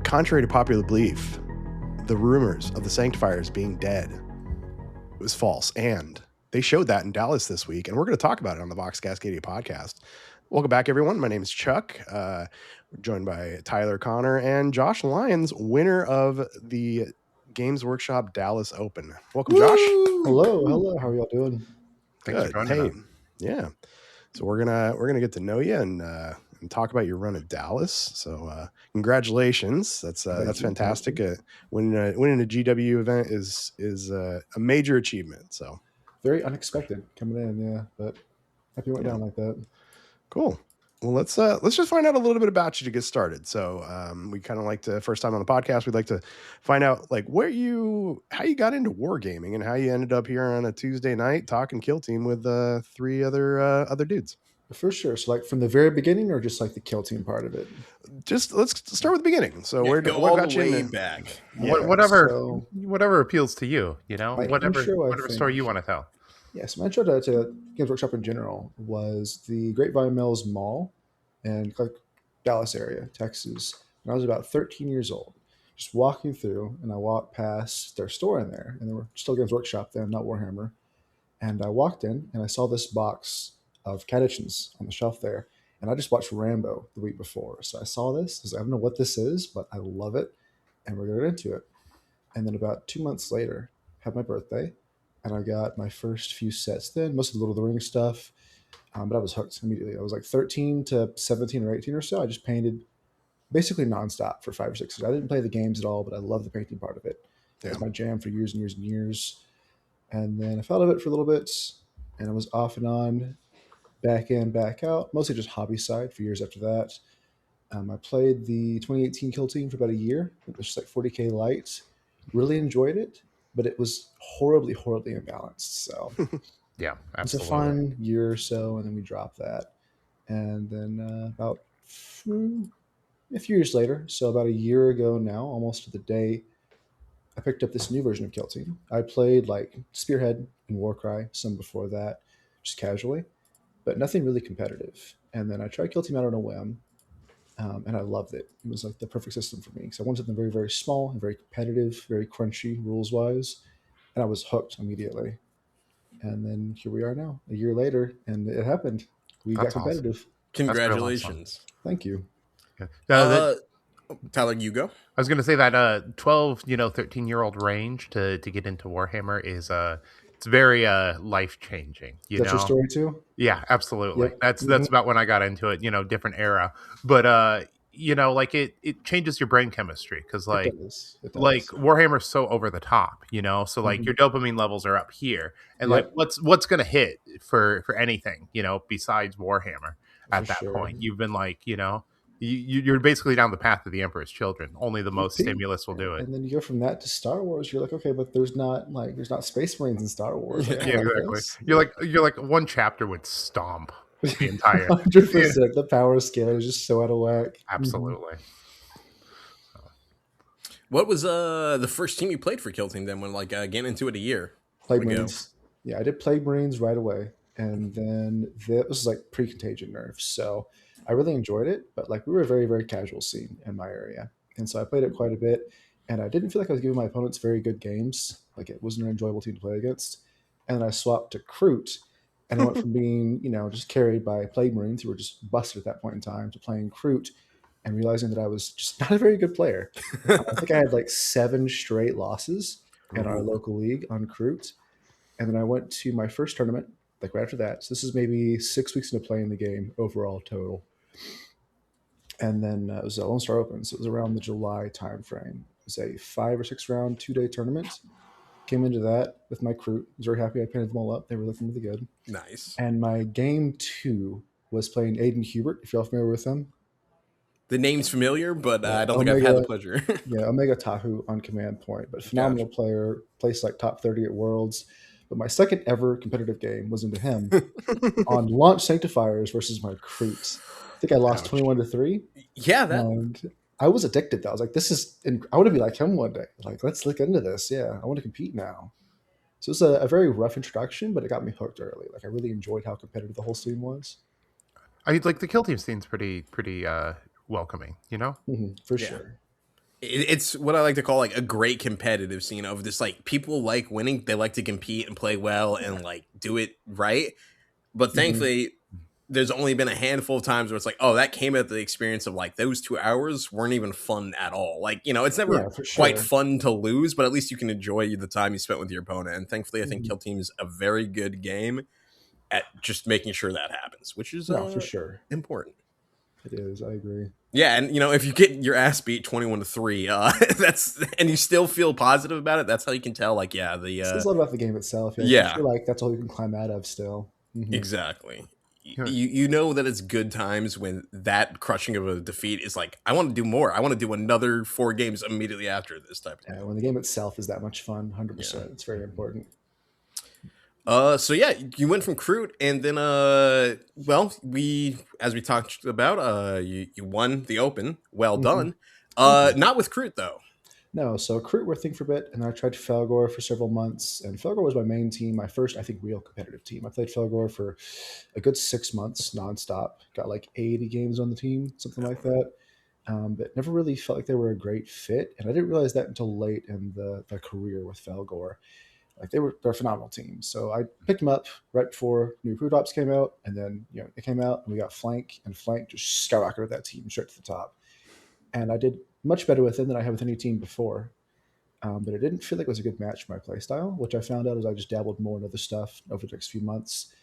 Contrary to popular belief, the rumors of the Sanctifiers being dead was false, and they showed that in Dallas this week, and we're going to talk about it on the Vox Cascadia podcast. Welcome back, everyone. My name is Chuck. We're joined by Tyler Connor and Josh Lyons, winner of the Games Workshop Dallas Open. Welcome, Woo! Josh. Hello. How are y'all doing? Thanks for joining us. Yeah. So we're gonna get to know you and talk about your run at Dallas. So congratulations. That's fantastic. Winning a GW event is a major achievement. So very unexpected coming in, yeah. But happy it went down like that. Cool. Well, let's just find out a little bit about you to get started. So we kind of like to, first time on the podcast, we'd like to find out like how you got into wargaming and how you ended up here on a Tuesday night talking Kill Team with three other dudes. For sure. So like from the very beginning, or just like the Kill Team part of it? Just let's start with the beginning. So what got you way back? Yeah. Whatever appeals to you, whatever story you want to tell. Yes, my intro to Games Workshop in general was the Grapevine Mills Mall in Dallas area, Texas. When I was about 13 years old, just walking through, and I walked past their store in there, and they were still Games Workshop then, not Warhammer. And I walked in, and I saw this box of cat editions on the shelf there, and I just watched Rambo the week before. So I saw this, I don't know what this is, but I love it, and we're going to get into it. And then about 2 months later, had my birthday, and I got my first few sets then, most of the Lord of the Rings stuff, but I was hooked immediately. I was like 13 to 17 or 18 or so. I just painted basically nonstop for 5 or 6 years. I didn't play the games at all, but I love the painting part of it. It was my jam for years and years and years. And then I fell out of it for a little bit, and I was off and on, back in, back out, mostly just hobby side for years after that. I played the 2018 Kill Team for about a year. It was just like 40K light. Really enjoyed it, but it was horribly imbalanced. So yeah, absolutely. It's a fun year or so, and then we dropped that. And then about a few years later, so about a year ago now, almost to the day, I picked up this new version of Kill Team. I played like Spearhead and Warcry, some before that, just casually, but nothing really competitive. And then I tried Kill Team out on a whim, and I loved it. It was like the perfect system for me. So I wanted something very, very small and very competitive, very crunchy rules-wise, and I was hooked immediately. And then here we are now, a year later, and it happened. We got competitive. Awesome. Congratulations. Thank you. Tyler, you go. I was going to say that 12, 13-year-old range to get into Warhammer is it's very life-changing. That's your story too? Yeah, absolutely. Yep. That's about when I got into it, different era. But like it changes your brain chemistry because like it does. like Warhammer's so over the top, so like your dopamine levels are up here, and like what's gonna hit for anything, besides Warhammer at that point. You've been like, you're basically down the path of the Emperor's Children. Only the most stimulus will do it. And then you go from that to Star Wars. You're like, okay, but there's not Space Marines in Star Wars. Yeah, exactly. You're like one chapter would stomp the entire 100%. The power scale is just so out of whack. Absolutely. What was the first team you played for Kill Team then? When getting into it a year? Plague Marines. Yeah, I did Plague Marines right away, and then this was like pre-Contagion nerfs, so I really enjoyed it. But like we were a very, very casual scene in my area, and so I played it quite a bit, and I didn't feel like I was giving my opponents very good games. Like it wasn't an enjoyable team to play against. And then I swapped to Kroot, and I went from being just carried by Plague Marines who were just busted at that point in time to playing Kroot, and realizing that I was just not a very good player. I think I had like 7 straight losses in our local league on Kroot. And then I went to my first tournament, like right after that. So this is maybe 6 weeks into playing the game overall total. And then it was a Lone Star Open, so it was around the July timeframe. It was a 5 or 6 round 2-day tournament. Came into that with my Kroot. I was very happy. I painted them all up. They were looking really good. Nice. And my game 2 was playing Aiden Hubert, if you're all familiar with him. The name's familiar, but I don't think I've had the pleasure. Yeah, Omega Tahu on command point, but phenomenal player, placed like top 30 at Worlds. But my second ever competitive game was into him on launch Sanctifiers versus my Kroot. I think I lost 21-3. Yeah, and I was addicted though. I was like, I want to be like him one day. Like, let's look into this. Yeah, I want to compete now. So it was a very rough introduction, but it got me hooked early. Like I really enjoyed how competitive the whole scene was. I like the Kill Team scene's pretty welcoming, For sure. It's what I like to call like a great competitive scene of just like people like winning. They like to compete and play well and like do it right. But thankfully, there's only been a handful of times where it's like, oh, that came at the experience of like those 2 hours weren't even fun at all. Like, it's never quite fun to lose, but at least you can enjoy the time you spent with your opponent. And thankfully, I think Kill Team's a very good game at just making sure that happens, which is for sure important. It is. I agree. Yeah, and if you get your ass beat 21-3, that's and you still feel positive about it. That's how you can tell. Like, yeah, it's a lot about the game itself. Yeah. I feel like that's all you can climb out of still. Exactly. You know that it's good times when that crushing of a defeat is like, I want to do more. I want to do another 4 games immediately after this type of thing. Yeah, when the game itself is that much fun, 100%. Yeah. It's very important. So yeah, you went from Crute, and then as we talked about, you won the Open. Well done. Not with Crute though. No, so Crute were a thing for a bit, and I tried Felgor for several months, and Felgor was my main team, my first, I think, real competitive team. I played Felgor for a good 6 months nonstop, got like 80 games on the team, something like that, but never really felt like they were a great fit, and I didn't realize that until late in the career with Felgor. Like they're a phenomenal team. So I picked them up right before new Crute Ops came out, and then it came out, and we got Flank, and Flank just skyrocketed that team straight to the top. And I did much better with them than I had with any team before. But it didn't feel like it was a good match for my playstyle, which I found out as I just dabbled more in other stuff over the next few months.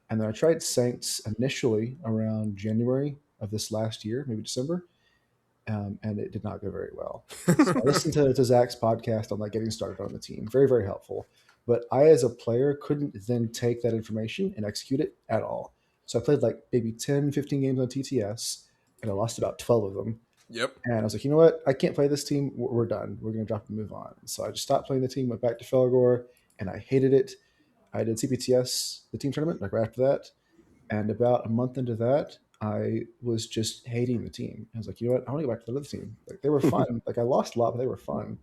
And then I tried Saints initially around January of this last year, maybe December, and it did not go very well. So I listened to Zach's podcast on like getting started on the team. Very, very helpful. But I, as a player, couldn't then take that information and execute it at all. So I played like maybe 10, 15 games on TTS, and I lost about 12 of them. Yep. And I was like, you know what? I can't play this team. We're done. We're going to drop and move on. So I just stopped playing the team, went back to Felgor, and I hated it. I did CPTS, the team tournament, like right after that. And about a month into that, I was just hating the team. I was like, you know what? I want to go back to the other team. Like they were fun. Like I lost a lot, but they were fun.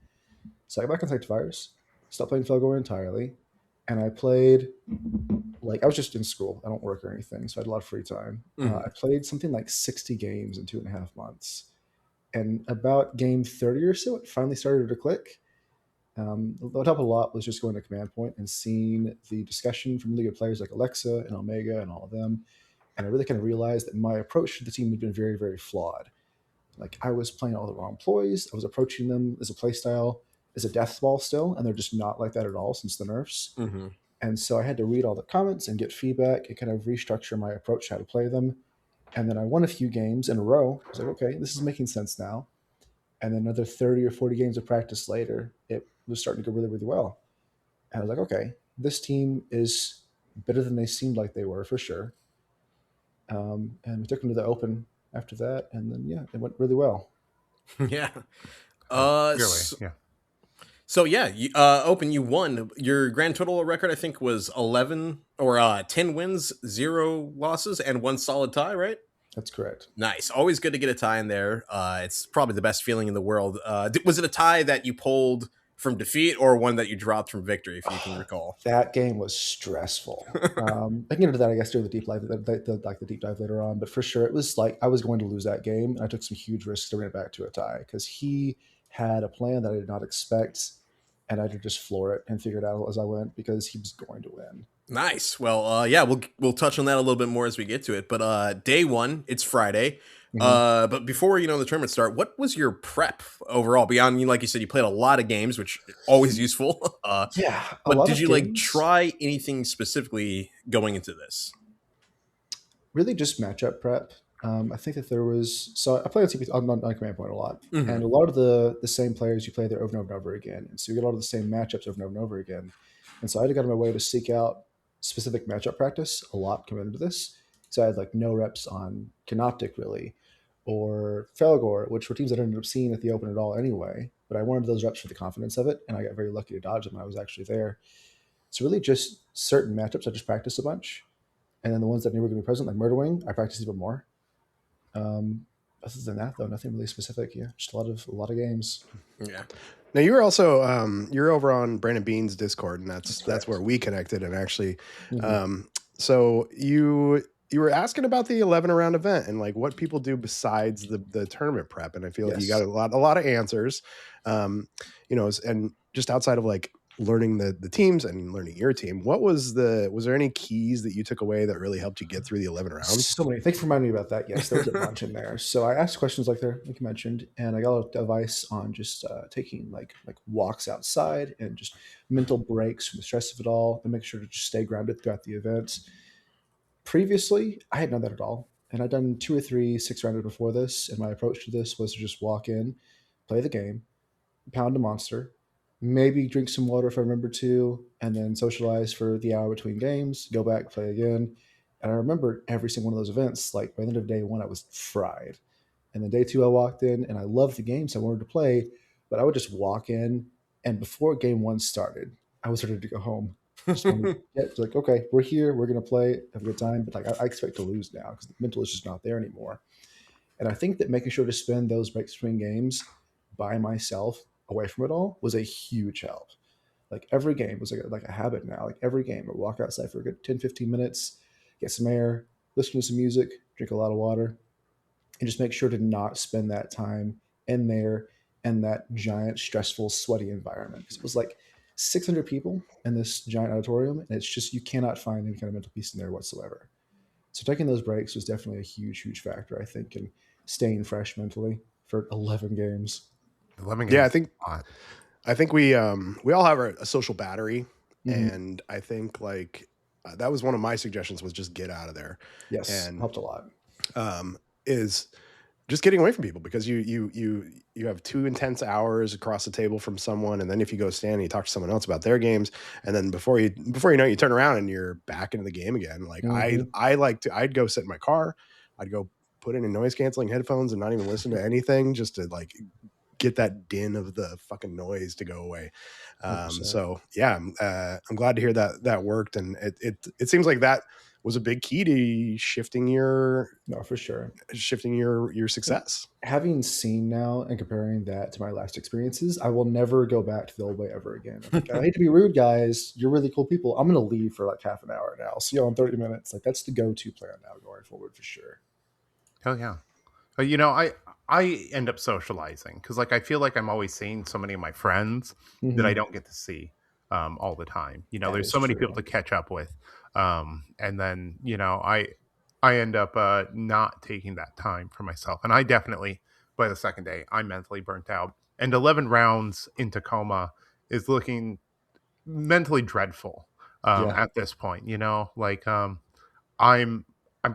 So I got back on Sanctifiers, stopped playing Felgor entirely. And I played, like, I was just in school. I don't work or anything, so I had a lot of free time. I played something like 60 games in 2.5 months. And about game 30 or so, it finally started to click. What helped a lot was just going to Command Point and seeing the discussion from really good players like Alexa and Omega and all of them. And I really kind of realized that my approach to the team had been very, very flawed. Like, I was playing all the wrong ploys. I was approaching them as a playstyle, as a death ball still, and they're just not like that at all since the nerfs. And so I had to read all the comments and get feedback and kind of restructure my approach to how to play them. And then I won a few games in a row. I was like, okay, this is making sense now. And then another 30 or 40 games of practice later, it was starting to go really, really well. And I was like, okay, this team is better than they seemed like they were for sure. And we took them to the Open after that. And then, yeah, it went really well. Yeah. Yeah. So yeah, Open, you won. Your grand total record, I think, was 11 or 10 wins, 0 losses, and 1 solid tie, right? That's correct. Nice. Always good to get a tie in there. It's probably the best feeling in the world. Was it a tie that you pulled from defeat or one that you dropped from victory, if you can recall? That game was stressful. I can get into that, I guess, during the deep dive, the deep dive later on. But for sure, it was like I was going to lose that game, and I took some huge risks to bring it back to a tie because he had a plan that I did not expect, and I had to just floor it and figure it out as I went because he was going to win. Nice. Well, yeah, we'll touch on that a little bit more as we get to it. But day one, it's Friday. But before the tournament start, what was your prep overall? Beyond, like you said, you played a lot of games, which always useful. Yeah. But did you like try anything specifically going into this? Really, just matchup prep. I think that there was I played on Command Point a lot, and a lot of the same players you play there over and over and over again, and so you get a lot of the same matchups over and over again. And so I had to go out of my way to seek out specific matchup practice a lot coming into this. So I had like no reps on Canoptic really, or Felgor, which were teams that I ended up seeing at the Open at all anyway. But I wanted those reps for the confidence of it, and I got very lucky to dodge them when I was actually there. So really, just certain matchups I just practiced a bunch, and then the ones that knew were going to be present, like Murderwing, I practiced even more. Other than that, though, nothing really specific. Yeah, just a lot of games. Yeah. Now you were also you're over on Brandon Bean's Discord, and that's where we connected. And actually, so you you were asking about the 11 round event and like what people do besides the tournament prep, and I feel like you got a lot of answers. And just outside of like learning the teams and learning your team, was there any keys that you took away that really helped you get through the 11 rounds? So many. Thanks for reminding me about that. Yes, there was a bunch in there. So I asked questions like you mentioned, and I got advice on just taking like walks outside and just mental breaks from the stress of it all, and make sure to just stay grounded throughout the event. Previously, I had none of that at all, and I'd done 2 or 3 6-rounders before this, and my approach to this was to just walk in, play the game, pound a monster, maybe drink some water if I remember to, and then socialize for the hour between games, go back, play again. And I remember every single one of those events, like by the end of day 1, I was fried. And then day 2, I walked in and I loved the games I wanted to play, but I would just walk in, and before game 1 started, I was ready to go home. Just wanted to get like, okay, we're here, we're going to play, have a good time. But like, I expect to lose now because the mental is just not there anymore. And I think that making sure to spend those breaks between games by myself, away from it all, was a huge help. Like every game was like a habit now. Like every game, I walk outside for a good 10, 15 minutes, get some air, listen to some music, drink a lot of water, and just make sure to not spend that time in there in that giant, stressful, sweaty environment. Because it was like 600 people in this giant auditorium, and it's just, you cannot find any kind of mental peace in there whatsoever. So taking those breaks was definitely a huge, huge factor, I think, in staying fresh mentally for 11 games. 11 games. Yeah, I think we all have a social battery, and I think like that was one of my suggestions, was just get out of there. Yes, and helped a lot. Is just getting away from people, because you have 2 intense hours across the table from someone, and then if you go stand and you talk to someone else about their games, and then before you know, you turn around and you're back into the game again. Like I'd go sit in my car, I'd go put in noise canceling headphones and not even listen to anything, just to like get that din of the fucking noise to go away. So yeah, I'm glad to hear that worked, and it seems like that was a big key to shifting your success. Having seen now and comparing that to my last experiences, I will never go back to the old way ever again. Like, I hate to be rude, guys. You're really cool people. I'm going to leave for like half an hour now. See you in 30 minutes. Like that's the go-to plan now going forward for sure. Hell yeah. You know, I end up socializing because like I feel like I'm always seeing so many of my friends that I don't get to see all the time. You know, there's so many people to catch up with. And then, you know, I end up not taking that time for myself. And I definitely, by the second day, I'm mentally burnt out. And 11 rounds in Tacoma is looking mentally dreadful at this point. You know, like I'm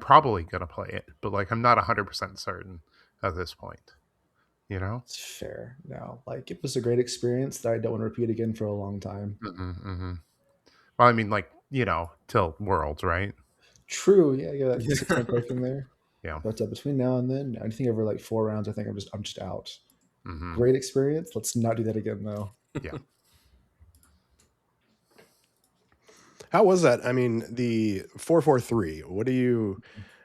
probably going to play it, but like I'm not 100% certain at this point. You know? It's fair. No, like it was a great experience that I don't want to repeat again for a long time. Well, I mean, like, you know, till Worlds, right? True. Yeah, that 6-month break in there. Yeah. But between now and then, anything over like 4 rounds, I think I'm just out. Great experience. Let's not do that again, though. Yeah. How was that? I mean, the 4-4-3. What do you?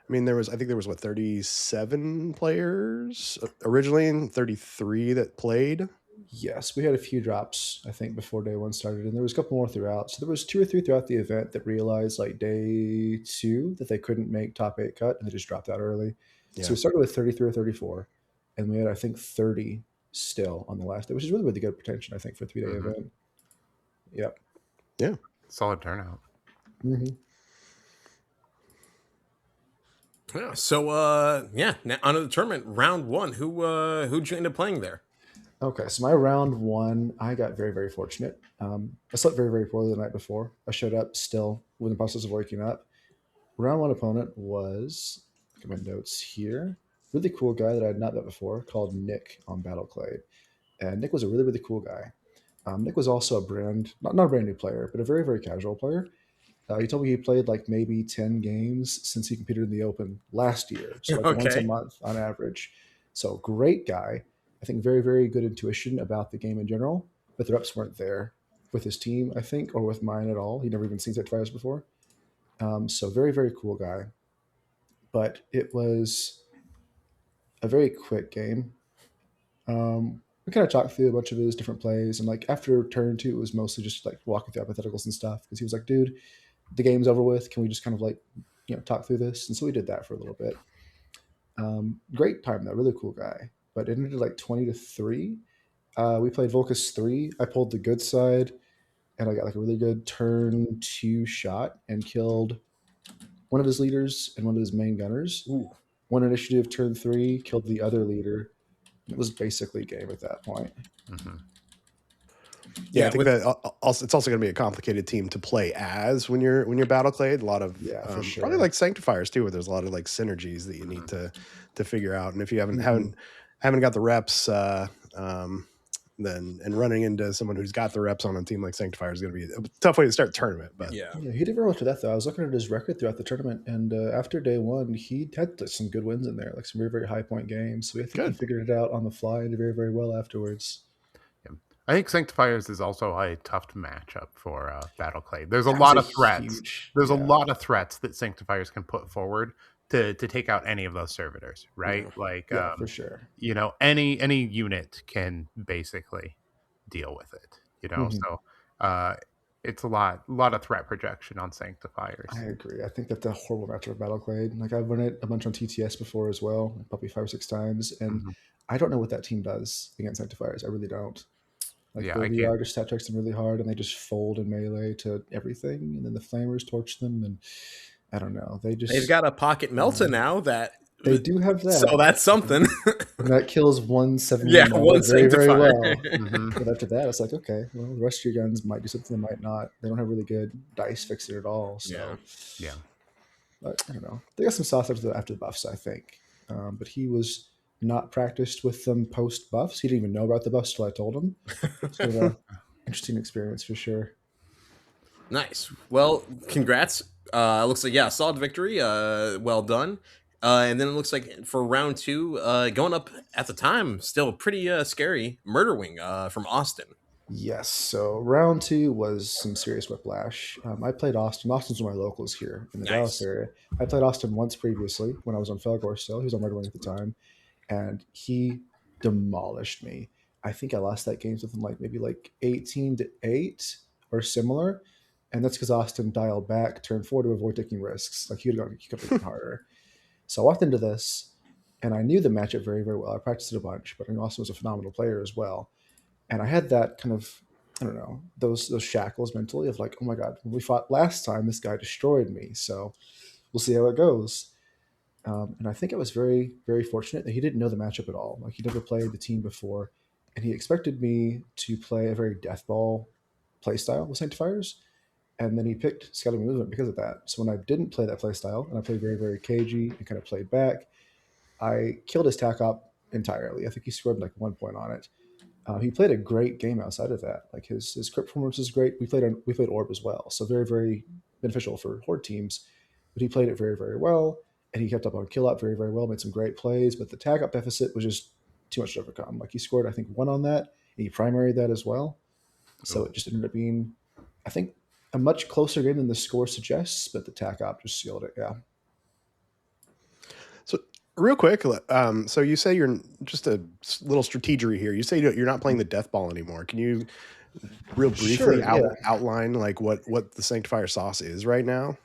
I mean, I think there was 37 players originally, and 33 that played. Yes, we had a few drops, I think, before day 1 started, and there was a couple more throughout. So there was 2 or 3 throughout the event that realized like day 2 that they couldn't make top 8 cut, and they just dropped out early. Yeah. So we started with 33 or 34, and we had, I think, 30 still on the last day, which is really, really good potential, I think, for a 3-day event. Yep. Yeah. Solid turnout. Yeah. So now onto the tournament, round 1. Who'd you end up playing there? Okay, so my round 1, I got very, very fortunate. I slept very, very poorly the night before. I showed up still in the process of waking up. Round 1 opponent was, look at my notes here, really cool guy that I had not met before called Nick on Battleclade. And Nick was a really, really cool guy. Nick was also not a brand new player, but a very, very casual player. He told me he played like maybe 10 games since he competed in the Open last year. So like once a month on average. So great guy. I think very, very good intuition about the game in general, but the reps weren't there with his team, I think, or with mine at all. He'd never even seen Sanctifiers before. So very, very cool guy. But it was a very quick game. We kind of talked through a bunch of his different plays, and like after turn 2, it was mostly just like walking through hypotheticals and stuff, because he was like, dude, the game's over with. Can we just kind of like talk through this. And so we did that for a little bit. Great time though, really cool guy. But it ended like 20-3. We played Volcus 3. I pulled the good side, and I got like a really good turn 2 shot and killed one of his leaders and one of his main gunners. Ooh. One initiative turn 3, killed the other leader. It was basically game at that point. Mm-hmm. Yeah, I think that it's also going to be a complicated team to play as when you're battle clade. A lot of for sure. Probably like Sanctifiers too, where there's a lot of like synergies that you need to figure out. And if you haven't got the reps, then running into someone who's got the reps on a team like Sanctifiers is going to be a tough way to start a tournament. But yeah, he did very much of that though. I was looking at his record throughout the tournament, and after day 1, he had some good wins in there, like some very, very high point games. So I think he figured it out on the fly and did very, very well afterwards. I think Sanctifiers is also a tough matchup for Battle Clay. There's a lot of threats. There's a lot of threats that Sanctifiers can put forward to take out any of those servitors, right? For sure. Any unit can basically deal with it. So it's a lot of threat projection on Sanctifiers. I agree. I think that's a horrible matchup of Battle Clay. Like I've run it a bunch on TTS before as well, probably 5 or 6 times, and I don't know what that team does against Sanctifiers. I really don't. Like the VR just stat checks them really hard, and they just fold in melee to everything, and then the flamers torch them, and I don't know. They've got a pocket Melta now that they do have that, so that's something. And that kills 170. One very, very well. Mm-hmm. But after that, it's like, okay, well, the rest of your guns might do something, they might not. They don't have really good dice fixer at all. So yeah. But I don't know. They got some sauce after the buffs, I think. But he was not practiced with them post buffs. He didn't even know about the buffs till I told him. So interesting experience for sure. Nice. Well, congrats. Looks like solid victory. Well done. And then it looks like for round 2, going up at the time, still pretty scary. Murderwing from Austin. Yes. So round 2 was some serious whiplash. I played Austin. Austin's one of my locals here in the Dallas area. I played Austin once previously when I was on Felgor still. He was on Murderwing at the time. And he demolished me. I think I lost that game something like maybe 18-8 or similar. And that's because Austin dialed back turn 4 to avoid taking risks. Like he could have been harder. So I walked into this, and I knew the matchup very, very well. I practiced it a bunch, but I Austin was a phenomenal player as well. And I had that kind of, I don't know, those shackles mentally of like, oh my God, when we fought last time, this guy destroyed me. So we'll see how it goes. And I think I was very, very fortunate that he didn't know the matchup at all. Like he never played the team before, and he expected me to play a very deathball play style with Sanctifiers, and then he picked Scouting Movement because of that. So when I didn't play that play style and I played very, very cagey and kind of played back, I killed his tac op entirely. I think he scored 1 point on it. He played a great game outside of that. Like his crypt performance is great. We played Orb as well, so very, very beneficial for Horde teams. But he played it very, very well. And he kept up on kill up very, very well, made some great plays, but the tag up deficit was just too much to overcome. Like he scored, I think, 1 on that, and he primaried that as well. So it just ended up being, I think, a much closer game than the score suggests, but the tag up just sealed it. Yeah. So real quick, so you say you're just a little strategery here. You say you're not playing the death ball anymore. Can you real briefly outline what the Sanctifier sauce is right now?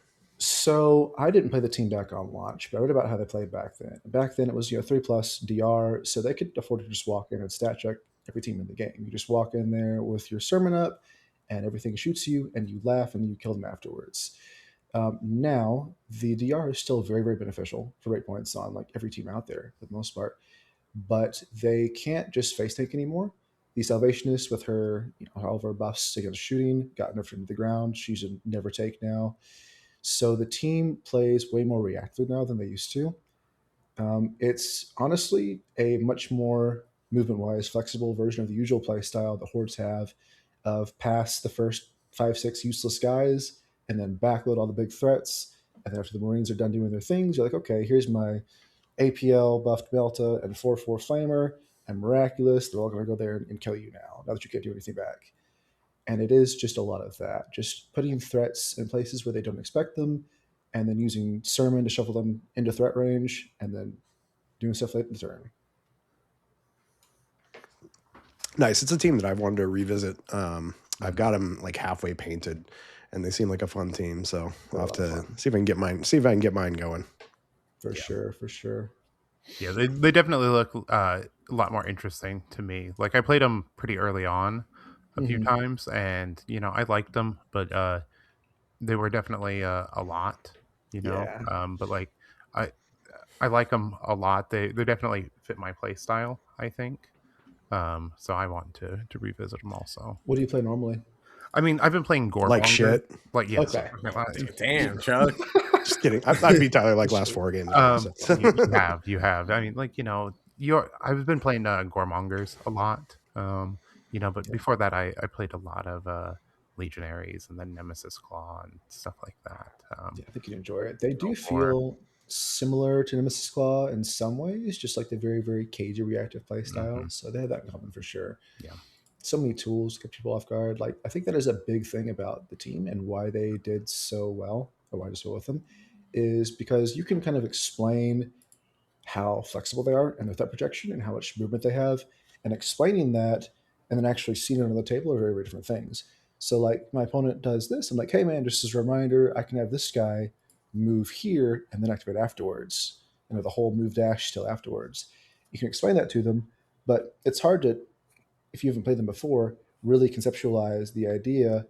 So I didn't play the team back on launch, but I read about how they played back then. Back then it was 3+ DR, so they could afford to just walk in and stat check every team in the game. You just walk in there with your sermon up, and everything shoots you, and you laugh, and you kill them afterwards. Now the DR is still very, very beneficial for rate points on every team out there for the most part, but they can't just face tank anymore. The Salvationist with her, all of her buffs against shooting got nerfed into the ground. She's a never take now. So the team plays way more reactive now than they used to. It's honestly a much more movement-wise flexible version of the usual play style the Hordes have of pass the first 5-6 useless guys and then backload all the big threats. And then after the Marines are done doing their things, you're like, okay, here's my APL buffed Melta and 4/4 Flamer and Miraculous. They're all going to go there and kill you now that you can't do anything back. And it is just a lot of that, just putting threats in places where they don't expect them, and then using Sermon to shuffle them into threat range, and then doing stuff late in the turn. Nice. It's a team that I've wanted to revisit. I've got them halfway painted, and they seem like a fun team. So I'll have to see if I can get mine going. For sure. Yeah, they definitely look a lot more interesting to me. Like I played them pretty early on a few times, and I liked them, but they were definitely a lot. Yeah. But like I like them a lot. They definitely fit my play style, I think. So I want to revisit them also. What do you play normally? I mean, I've been playing Gore Like shit. Like yes. Okay. Damn, Chuck. Just kidding. I beat Tyler like last 4 games. You have. I mean, like I've been playing Goremongers a lot. But before that, I played a lot of Legionaries and then Nemesis Claw and stuff like that. Yeah, I think you'd enjoy it. They do feel similar to Nemesis Claw in some ways, just like the very, very cagey reactive play style. So they have that in common for sure. Yeah. So many tools to get people off guard. Like I think that is a big thing about the team and why they did so well, or why I just go with them, is because you can kind of explain how flexible they are and with that projection and how much movement they have, and explaining that and then actually seeing it on the table are very, very different things. So like my opponent does this, I'm like, hey man, just as a reminder, I can have this guy move here and then activate afterwards, and with the whole move dash still afterwards. You can explain that to them, but it's hard to, if you haven't played them before, really conceptualize the idea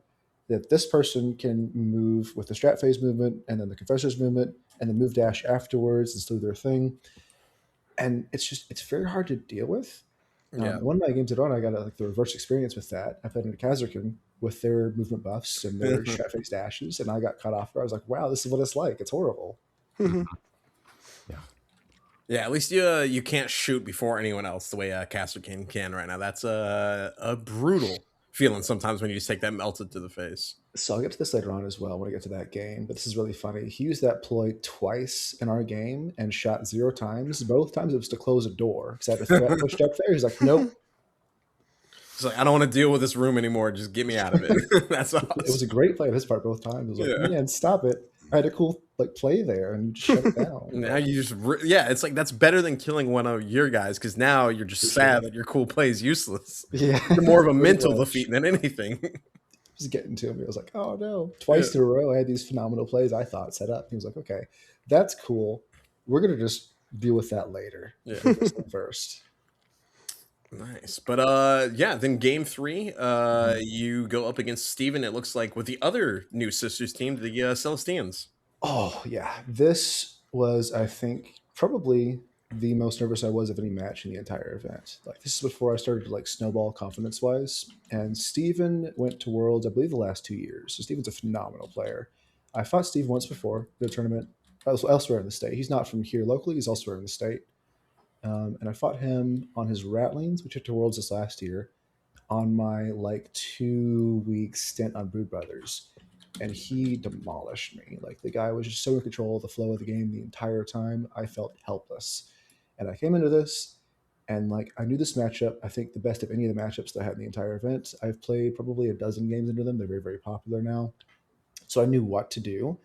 that this person can move with the strat phase movement and then the confessor's movement and the move dash afterwards and still do their thing. And it's very hard to deal with. One of my games I got like the reverse experience with that. I played in Kazarkin with their movement buffs and their strat phase dashes, and I got cut off. I was like, wow, this is what it's like. It's horrible. Yeah, at least you can't shoot before anyone else the way Kazarkin can right now. That's a brutal feeling sometimes when you just take that melted to the face. So I'll get to this later on as well when I get to that game, but this is really funny. He used that ploy twice in our game and shot 0 times. Both times it was to close a door because I had the threat pushed up there. He's like, nope. He's like, I don't want to deal with this room anymore. Just get me out of it. That's awesome. It was a great play on his part both times. I was like, man, stop it. I had a cool play there and just shut it down. Now you just it's like that's better than killing one of your guys, because now you're just sad that your cool play is useless. Yeah, you're more of a mental defeat than anything. He was getting to me. I was like, oh no! Twice in a row, I had these phenomenal plays I thought set up. He was like, okay, that's cool. We're gonna just deal with that later. First. Nice. But then game 3, you go up against Steven, it looks like, with the other new sisters team, the Celestians. Oh yeah. This was, I think, probably the most nervous I was of any match in the entire event. Like this is before I started to snowball confidence wise. And Steven went to Worlds, I believe, the last 2 years. So Steven's a phenomenal player. I fought Steve once before the tournament elsewhere in the state. He's not from here locally, he's elsewhere in the state. And I fought him on his Rattlings, which went to Worlds this last year, on my 2-week stint on Brood Brothers. And he demolished me. The guy was just so in control of the flow of the game the entire time. I felt helpless. And I came into this, and I knew this matchup, I think the best of any of the matchups that I had in the entire event. I've played probably a dozen games into them. They're very, very popular now. So I knew what to do.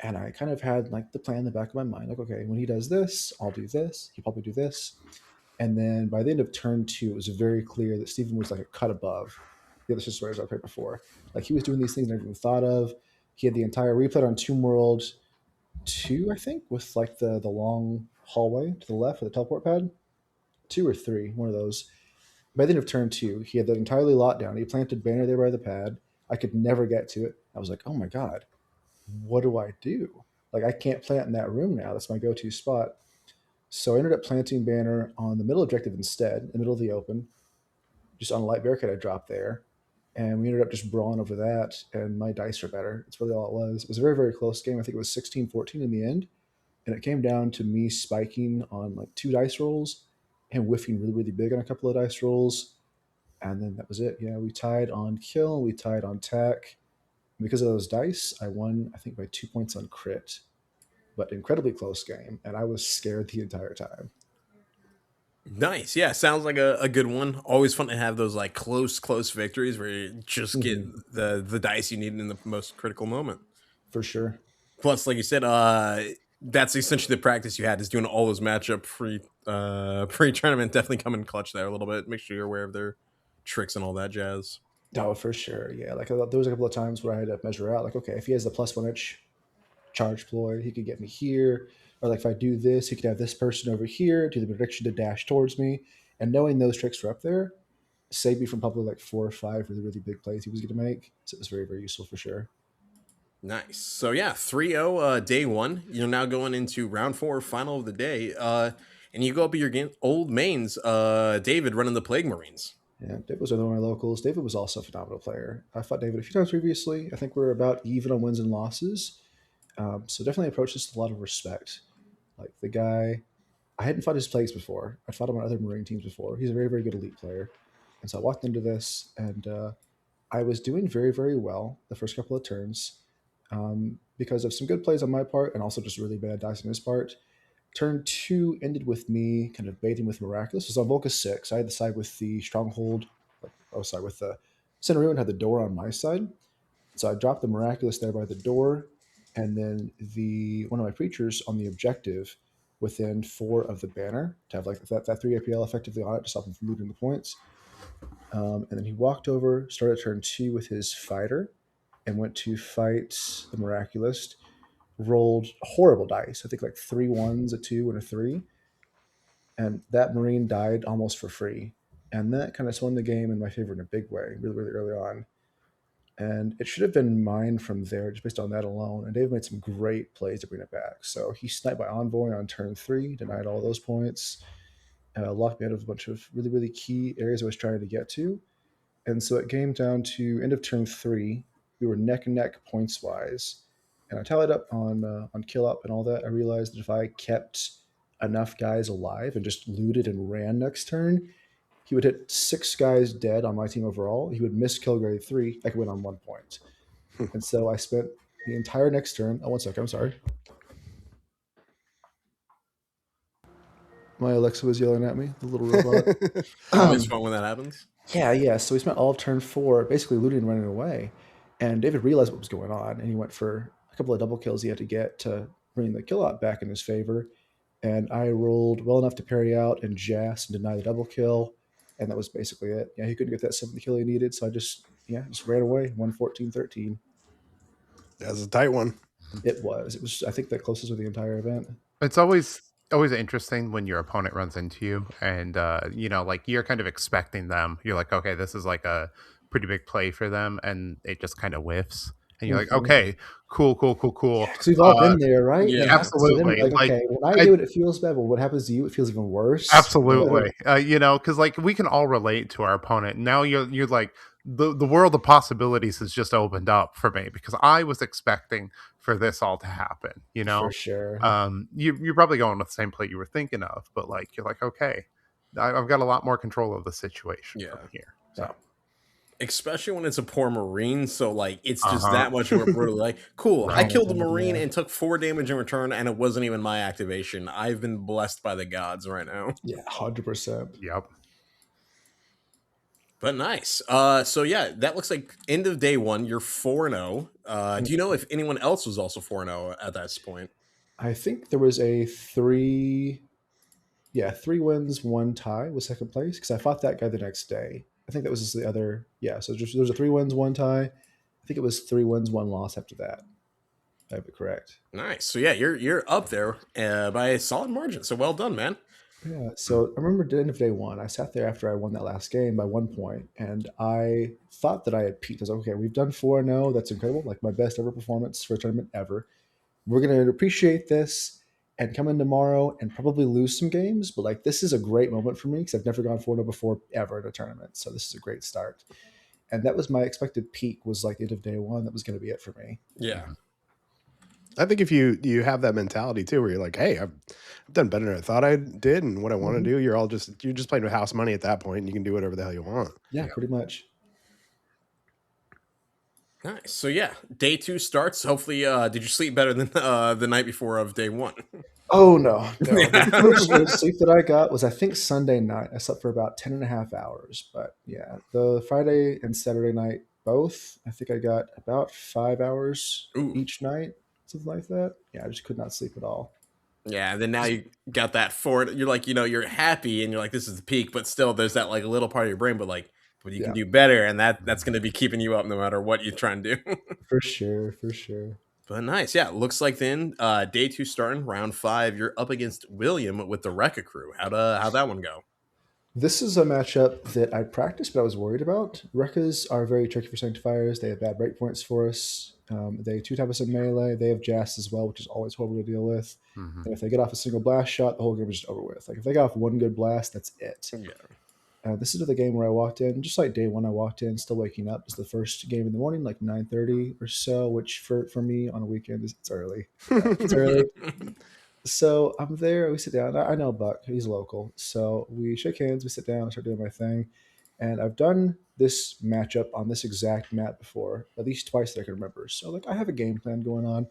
And I kind of had the plan in the back of my mind, okay, when he does this, I'll do this. He'll probably do this. And then by the end of turn 2, it was very clear that Steven was a cut above the other sisters I played before. He was doing these things I never even thought of. He had the entire replay on Tomb World 2, I think, with the long hallway to the left with the teleport pad. 2 or 3, one of those. By the end of turn 2, he had that entirely locked down. He planted banner there by the pad. I could never get to it. I was like, oh my God, what do I do? I can't plant in that room now. That's my go-to spot. So I ended up planting banner on the middle objective instead, in the middle of the open, just on a light barricade I dropped there. And we ended up just brawling over that, and my dice are better. That's really all it was. It was a very, very close game. I think it was 16-14 in the end. And it came down to me spiking on 2 dice rolls and whiffing really, really big on a couple of dice rolls. And then that was it. Yeah, we tied on kill. We tied on tack. And because of those dice, I won, I think, by 2 points on crit. But incredibly close game. And I was scared the entire time. Nice. Yeah, sounds like a good one. Always fun to have those close victories where you just get the dice you need in the most critical moment. For sure. Plus, like you said, that's essentially the practice you had, is doing all those matchup pre-tournament. Definitely come in clutch there a little bit. Make sure you're aware of their tricks and all that jazz. Oh, for sure. Yeah, like there was a couple of times where I had to measure out, like, okay, if he has the +1 inch charge ploy, he could get me here, or like if I do this, he could have this person over here, do the prediction to dash towards me, and knowing those tricks were up there saved me from probably like 4 or 5 really really big plays he was going to make. So it was very very useful for sure. Nice. So yeah, 3-0 day one. You're now going into round 4, final of the day. And you go up your old mains, David running the Plague Marines. Yeah, David was one of my locals. David was also a phenomenal player. I fought David a few times previously. I think we're about even on wins and losses. So definitely approached this with a lot of respect. Like the guy, I hadn't fought his plays before. I'd fought him on other Marine teams before. He's a very, very good elite player. And so I walked into this, and I was doing very, very well the first couple of turns because of some good plays on my part and also just really bad dice on his part. Turn 2 ended with me kind of baiting with Miraculous. It was on Volca 6. I had the side with the Stronghold. With the Center Ruin had the door on my side. So I dropped the Miraculous there by the door, and then one of my preachers on the objective within 4 of the banner to have like that 3 APL effectively on it to stop him from looting the points. And then he walked over, started turn 2 with his fighter, and went to fight the Miraculous. Rolled horrible dice. I think like 3 1s, a 2, and a 3. And that Marine died almost for free. And that kind of swung the game in my favor in a big way, really, really early on. And it should have been mine from there, just based on that alone. And Dave made some great plays to bring it back. So he sniped my Envoy on turn 3, denied all those points, locked me out of a bunch of really, really key areas I was trying to get to. And so it came down to end of turn 3. We were neck and neck points wise. And I tallied up on kill up and all that. I realized that if I kept enough guys alive and just looted and ran next turn, he would hit 6 guys dead on my team overall. He would miss kill grade 3. I could win on 1 point. And so I spent the entire next turn. Oh, 1 second. I'm sorry. My Alexa was yelling at me, the little robot. It's fun when that happens. Yeah. So we spent all of turn 4 basically looting and running away. And David realized what was going on, and he went for a couple of double kills he had to get to bring the kill out back in his favor. And I rolled well enough to parry out and Jas and deny the double kill. And that was basically it. Yeah, he couldn't get that 7th kill he needed. So I just ran away, 114-13. That was a tight one. It was, I think, the closest of the entire event. It's always interesting when your opponent runs into you and, like you're kind of expecting them. You're like, okay, this is like a pretty big play for them. And it just kind of whiffs. And you're like, okay, cool. Because we've all been there, right? Yeah, absolutely. So then, okay, when I do it, it feels bad, but what happens to you, it feels even worse. Absolutely. Because like we can all relate to our opponent. Now you're like, the world of possibilities has just opened up for me because I was expecting for this all to happen, For sure. You're probably going with the same play you were thinking of, but like, you're like, okay, I've got a lot more control of the situation from here. So. Especially when it's a poor Marine, so like it's just that much more brutal. Like, cool, I killed the Marine and took 4 damage in return, and it wasn't even my activation. I've been blessed by the gods right now. Yeah, 100%. Yep. But nice. So yeah, that looks like end of day 1. You're 4-0. Do you know if anyone else was also 4-0 at that point? I think there was a 3 wins, 1 tie was second place because I fought that guy the next day. I think that was just the other. Yeah, so there was a 3 wins, 1 tie. I think it was 3 wins, 1 loss after that. I have it correct. Nice. So yeah, you're up there by a solid margin. So well done, man. Yeah. So I remember at the end of day 1, I sat there after I won that last game by 1 point, and I thought that I had peaked. I was like, okay, we've done 4-0. That's incredible. Like my best ever performance for a tournament ever. We're gonna appreciate this and come in tomorrow and probably lose some games, but like this is a great moment for me because I've never gone 4-0 before ever in a tournament. So this is a great start. And that was my expected peak, was like the end of day 1. That was going to be it for me. Yeah. I think if you have that mentality too, where you're like, hey, I've done better than I thought I did and what I want to do, you're just playing with house money at that point, and you can do whatever the hell you want. Yeah, pretty much. Nice. So yeah, day 2 starts. Hopefully, did you sleep better than the night before of day 1? Oh no. The first good sleep that I got was I think Sunday night. I slept for about 10.5 hours. But yeah, the Friday and Saturday night both, I think I got about 5 hours each night, something like that. Yeah, I just could not sleep at all. Yeah, and then now you got that forward. You're like, you're happy and you're like, this is the peak, but still there's that like little part of your brain, but like, but you can do better, and that's going to be keeping you up no matter what you try and do. For sure. But nice. Yeah, looks like then day 2 starting, round 5, you're up against William with the Rekka crew. How'd that one go? This is a matchup that I practiced, but I was worried about. Rekkas are very tricky for Sanctifiers. They have bad breakpoints for us. They 2-tap us in melee. They have Jast as well, which is always horrible to deal with. Mm-hmm. And if they get off a single blast shot, the whole game is just over with. Like if they get off one good blast, that's it. Yeah. This is the game where I walked in, just like day 1 I walked in, still waking up. It's the first game in the morning, like 9:30 or so, which for me on a weekend, it's early. It's early. So I'm there, we sit down. I know Buck, he's local. So we shake hands, we sit down, I start doing my thing. And I've done this matchup on this exact map before, at least twice that I can remember. So like I have a game plan going on,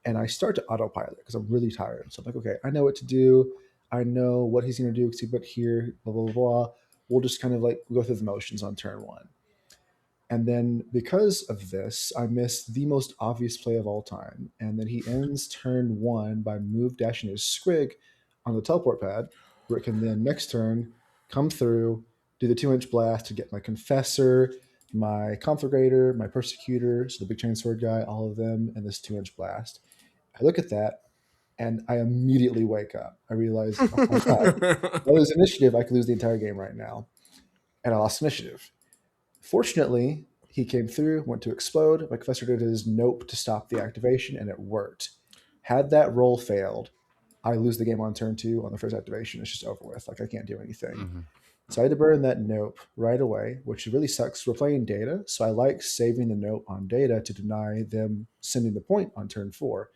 and I start to autopilot because I'm really tired. So I'm like, okay, I know what to do. I know what he's going to do because he put here, blah, blah, blah. We'll just kind of like go through the motions on turn 1. And then because of this, I missed the most obvious play of all time. And then he ends turn 1 by move dashing his Squig on the teleport pad, where it can then next turn come through, do the 2-inch blast to get my Confessor, my Conflagrator, my Persecutor, so the big chainsword guy, all of them, and this 2-inch blast. I look at that, and I immediately wake up. I realize, oh my God, if I lose initiative, I could lose the entire game right now. And I lost initiative. Fortunately, he came through, went to explode. My Confessor did his nope to stop the activation, and it worked. Had that roll failed, I lose the game on turn 2 on the first activation. It's just over with. Like, I can't do anything. Mm-hmm. So I had to burn that nope right away, which really sucks. We're playing data, so I like saving the nope on data to deny them sending the point on turn 4.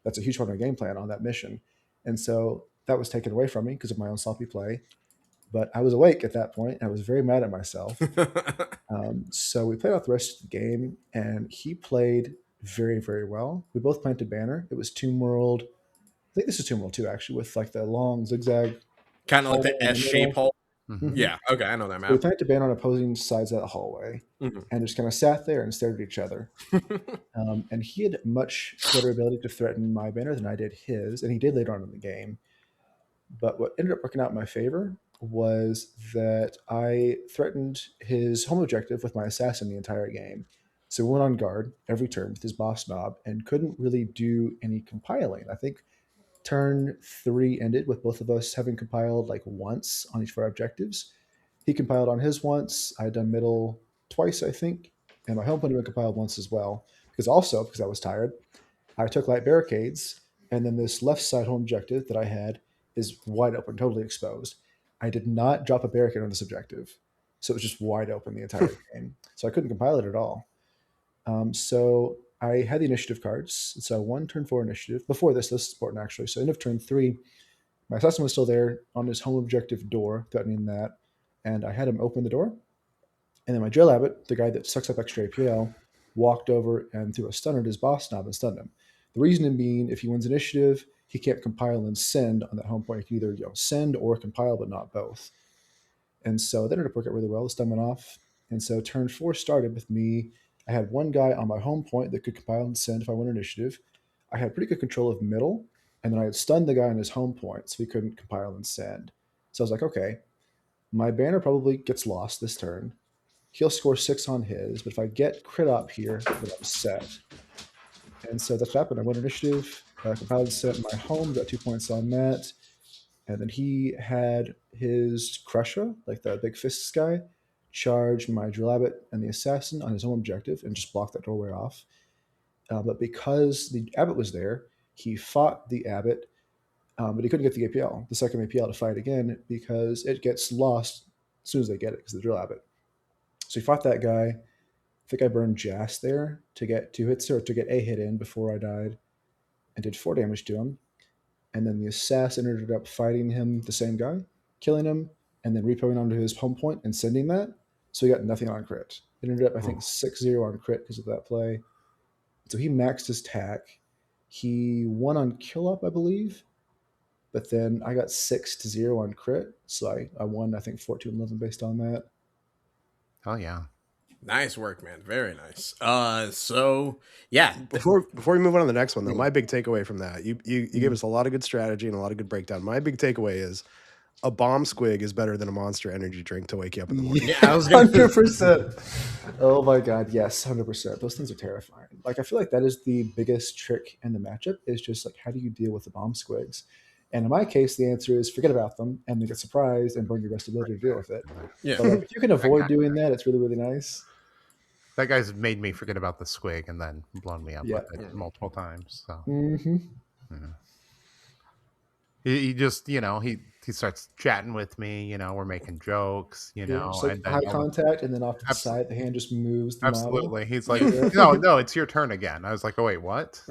That's a huge part of my game plan on that mission. And so that was taken away from me because of my own sloppy play. But I was awake at that point, and I was very mad at myself. So we played out the rest of the game, and he played very, very well. We both planted banner. It was Tomb World. I think this is Tomb World 2, actually, with like the long zigzag. Kind of like the S-shape hole. Mm-hmm. Yeah, okay, I know that map. So we planted banner on opposing sides of that hallway, and just kind of sat there and stared at each other. And he had much better ability to threaten my banner than I did his, and he did later on in the game. But what ended up working out in my favor was that I threatened his home objective with my assassin the entire game. So we went on guard every turn with his boss knob and couldn't really do any compiling. I think turn 3 ended with both of us having compiled like once on each of our objectives. He compiled on his once. I had done middle twice, I think. And my home point had been compiled once as well. Because I was tired, I took light barricades. And then this left side home objective that I had is wide open, totally exposed. I did not drop a barricade on this objective. So it was just wide open the entire game. So I couldn't compile it at all. So I had the initiative cards. So I won turn 4 initiative. Before this is important actually. So end of turn 3, my assassin was still there on his home objective door, threatening that. And I had him open the door. And then my drill abbot, the guy that sucks up extra APL, walked over and threw a stunner at his boss knob and stunned him. The reason being, if he wins initiative, he can't compile and send on that home point. He can either send or compile, but not both. And so that ended up working out really well. The stun went off. And so turn 4 started with me. I had one guy on my home point that could compile and send if I won initiative. I had pretty good control of middle. And then I had stunned the guy on his home point, so he couldn't compile and send. So I was like, okay, my banner probably gets lost this turn. He'll score 6 on his, but if I get crit up here, then I'm set. And so that's what happened. I won initiative, compiled and sent my home, got 2 points on that. And then he had his Crusher, like the big fists guy, charge my drill abbot and the assassin on his home objective and just block that doorway off. But because the abbot was there, he fought the abbot, but he couldn't get the APL, the second APL to fight again, because it gets lost as soon as they get it, because of the drill abbot. So he fought that guy. I think I burned Jast there to get 2 hits or to get a hit in before I died, and did 4 damage to him. And then the assassin ended up fighting him, the same guy, killing him, and then repoing onto his home point and sending that. So he got nothing on crit. It ended up, I think, 6-0 on crit because of that play. So he maxed his tack. He won on kill up, I believe. But then I got 6-0 on crit. So I won, I think, 14-11 based on that. Oh, yeah. Nice work, man. Very nice. So yeah. Before we move on to the next one, though, my big takeaway from that, you gave us a lot of good strategy and a lot of good breakdown. My big takeaway is a bomb squig is better than a Monster Energy drink to wake you up in the morning. Yeah, I was gonna 100%. Oh my god, yes, 100%. Those things are terrifying. Like, I feel like that is the biggest trick in the matchup, is just like, how do you deal with the bomb squigs? And in my case, the answer is forget about them and then get surprised and burn your best ability to deal with it. Yeah. But like, if you can avoid doing that, it's really, really nice. That guy's made me forget about the squig and then blown me up Yeah. with it multiple times. So Mm-hmm. he just, he starts chatting with me. We're making jokes. Just like and then eye contact, and then off to the side, the hand just moves. The absolutely. model. He's like, no, it's your turn again. I was like, oh wait, what?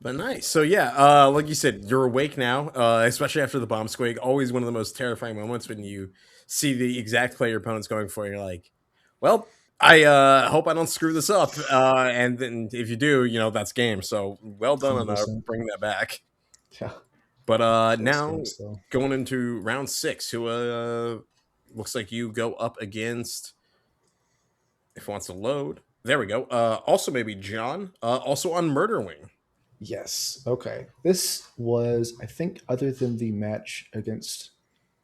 But nice. So yeah, like you said, you're awake now, especially after the bomb squig. Always one of the most terrifying moments when you see the exact play your opponent's going for, and you're like, well, I hope I don't screw this up. And then if you do, that's game. So well done on bringing that back. Yeah. But now going into round 6, who looks like you go up against, if it wants to load. There we go. Also maybe John, also on Murder Wing. Yes. Okay. This was, I think, other than the match against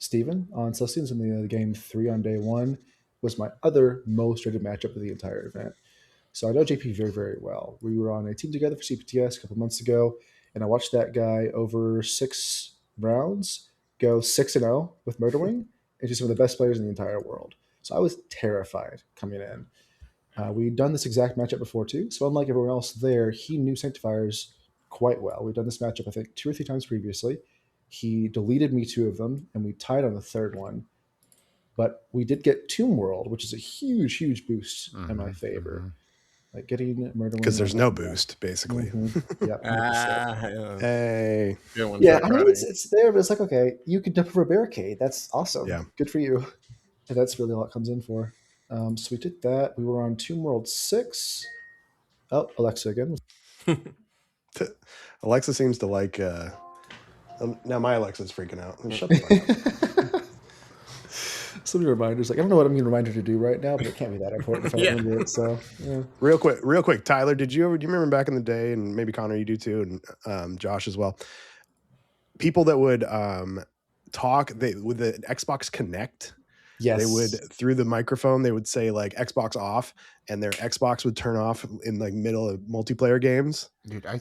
Steven on Celestians in the game 3 on day 1, was my other most rated matchup of the entire event. So I know JP very, very well. We were on a team together for CPTS a couple months ago, and I watched that guy over 6 rounds go 6-0 with Murder Wing, and he's one of the best players in the entire world. So I was terrified coming in. We'd done this exact matchup before too, so unlike everyone else there, he knew Sanctifiers quite well. We've done this matchup, I think, 2 or 3 times previously. He deleted me 2 of them, and we tied on the 3rd one. But we did get Tomb World, which is a huge, huge boost in my favor. Like getting Murder because there's no boost, basically. Yep. Hey. Yeah, I mean, it's there, but it's like, okay, you could jump over a barricade. That's awesome. Yeah. Good for you. And that's really all it comes in for. So we did that. We were on Tomb World 6. Oh, Alexa again. Alexa seems to like. Now my Alexa's freaking out. Shut the fuck up. So many reminders. Like, I don't know what I'm going to remind her to do right now, but it can't be that important if I remember it. So, yeah. Real quick, Tyler, do you remember back in the day, and maybe Connor, you do too, and Josh as well, people that would talk with the Xbox Connect? Yes. They would, through the microphone, they would say like Xbox off, and their Xbox would turn off in like middle of multiplayer games. Dude, I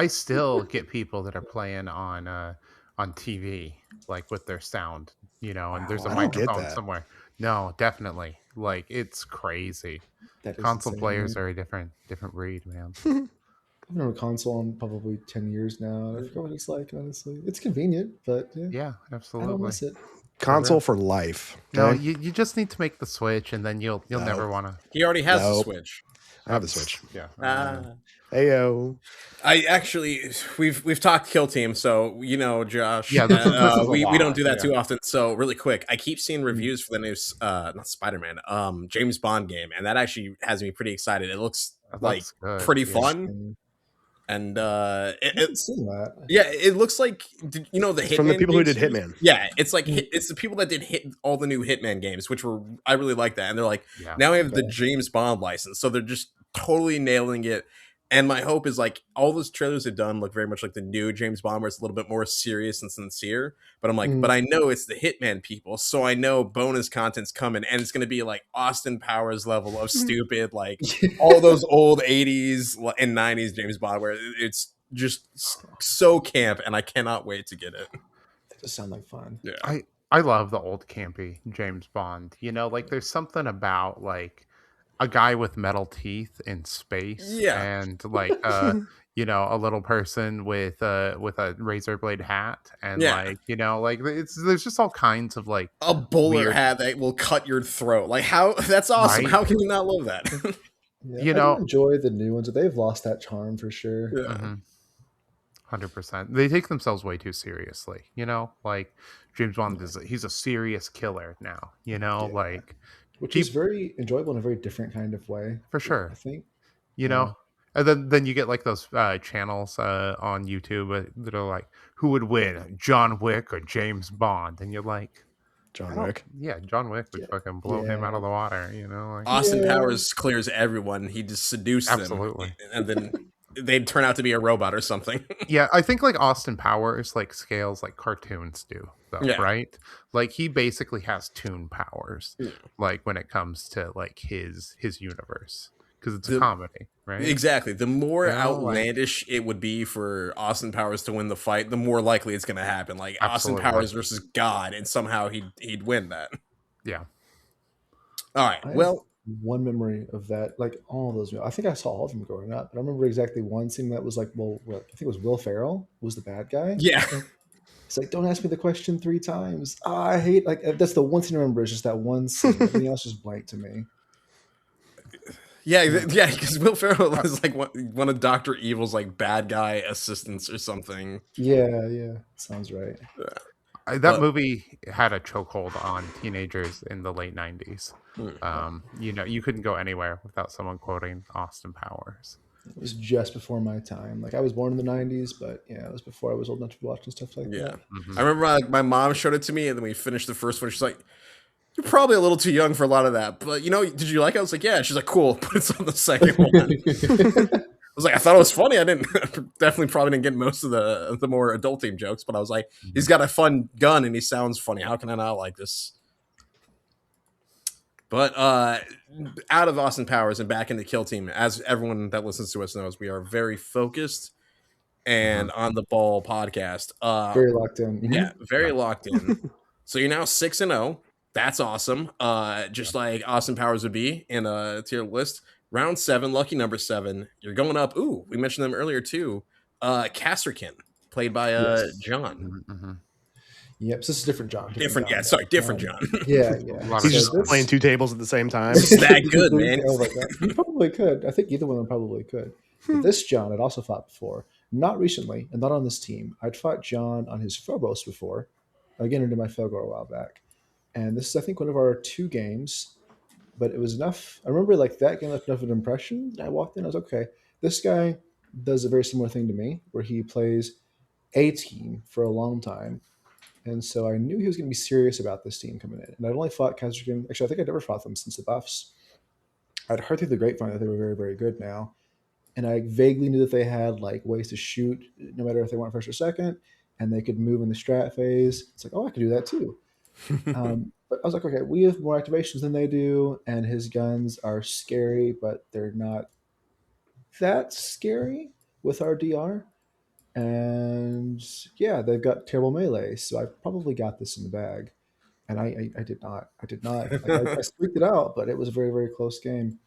still get people that are playing on TV, like with their sound, and there's a microphone somewhere. No, definitely. Like, it's crazy. Console players are a different breed, man. I've been on a console in probably 10 years now. I forget what it's like, honestly. It's convenient, but yeah, absolutely. I don't miss it. Console for life. Okay? No, you just need to make the switch, and then you'll never want to. He already has the Switch. I have the Switch. Yeah. Heyo. I actually we've talked Kill Team, so Josh. Yeah, this is we don't do that too often. So really quick, I keep seeing reviews for the new not Spider-Man, James Bond game, and that actually has me pretty excited. It looks pretty fun. And it looks like the Hitman from the people who games? did Hitman. Yeah, it's like it's the people that did all the new Hitman games, which I really like that. And they're like, now we have the James Bond license, so they're just totally nailing it. And my hope is like all those trailers have done look very much like the new James Bond, where it's a little bit more serious and sincere. But I'm like, but I know it's the Hitman people, so I know bonus content's coming, and it's going to be like Austin Powers level of stupid, like all those old 80s and 90s James Bond, where it's just so camp, and I cannot wait to get it. That does sound like fun. Yeah, I love the old campy James Bond. Like there's something about like a guy with metal teeth in space, and like a little person with a razor blade hat, and there's just all kinds of like a bowler hat that will cut your throat. Like, how that's awesome. Right? How can you not love that? I enjoy the new ones, but they've lost that charm for sure. 100%. They take themselves way too seriously. Like James Bond he's a serious killer now. Which is very enjoyable in a very different kind of way. For sure. I think. And then you get like those channels on YouTube that are like, who would win, John Wick or James Bond? And you're like, John Wick. Yeah, John Wick would fucking blow him out of the water, Austin Powers clears everyone. He just seduced them. Absolutely. And then they'd turn out to be a robot or something. Yeah, I think like Austin Powers like scales like cartoons do, though, Yeah. right? Like he basically has toon powers, like when it comes to like his universe, because it's a comedy, right? Exactly. The more outlandish it would be for Austin Powers to win the fight, the more likely it's going to happen. Like Absolutely. Austin Powers versus God, and somehow he'd win that. Yeah. All right. Well, one memory of that, like all of those. I think I saw all of them growing up, but I remember exactly one scene that was like, well, I think it was Will Ferrell was the bad guy. Yeah. It's like, don't ask me the question 3 times. I hate, like, that's the one thing I remember is just that one scene. Everything else is blank to me. Yeah, because Will Ferrell was like one of Dr. Evil's like bad guy assistants or something. Yeah, sounds right. That movie had a chokehold on teenagers in the late 90s. You know, you couldn't go anywhere without someone quoting Austin Powers. It was just before my time. Like, I was born in the 90s, but yeah, it was before I was old enough to be watching stuff like that. I remember like my mom showed it to me, and then we finished the first one. She's like, "You're probably a little too young for a lot of that, but you know, did you like it?" I was like, "Yeah." She's like, "Cool, put it on the second one." I was like, I thought it was funny. I definitely probably didn't get most of the more adult themed jokes, but I was like, he's got a fun gun and he sounds funny. How can I not like this? But out of Austin Powers and back into Kill Team, as everyone that listens to us knows, we are very focused and on the ball podcast. Very locked in. Yeah, very locked in. So you're now 6-0. That's awesome. Just like Austin Powers would be in a tier list. Round 7, lucky number 7. You're going up. Ooh, we mentioned them earlier too. Casterkin, played by John. Yep, so this is different John. Different John. Yeah. He's just playing 2 tables at the same time. It's that good, man. You probably could. I think either one of them probably could. But this John I'd also fought before. Not recently, and not on this team. I'd fought John on his Phobos before. Again, into my Felgor a while back. And this is, I think, one of our 2 games. But it was enough. I remember like that game left enough of an impression that I walked in. I was okay. This guy does a very similar thing to me, where he plays a team for a long time. And so I knew he was going to be serious about this team coming in. And I'd only fought Kazrakin. Actually, I think I'd never fought them since the buffs. I'd heard through the grapevine that they were very, very good now. And I vaguely knew that they had like ways to shoot, no matter if they went first or second, and they could move in the strat phase. It's like, oh, I could do that too. But I was like, okay, we have more activations than they do, and his guns are scary, but they're not that scary with our DR. And yeah, they've got terrible melee, so I probably got this in the bag. And I did not. I squeaked it out, but it was a very, very close game.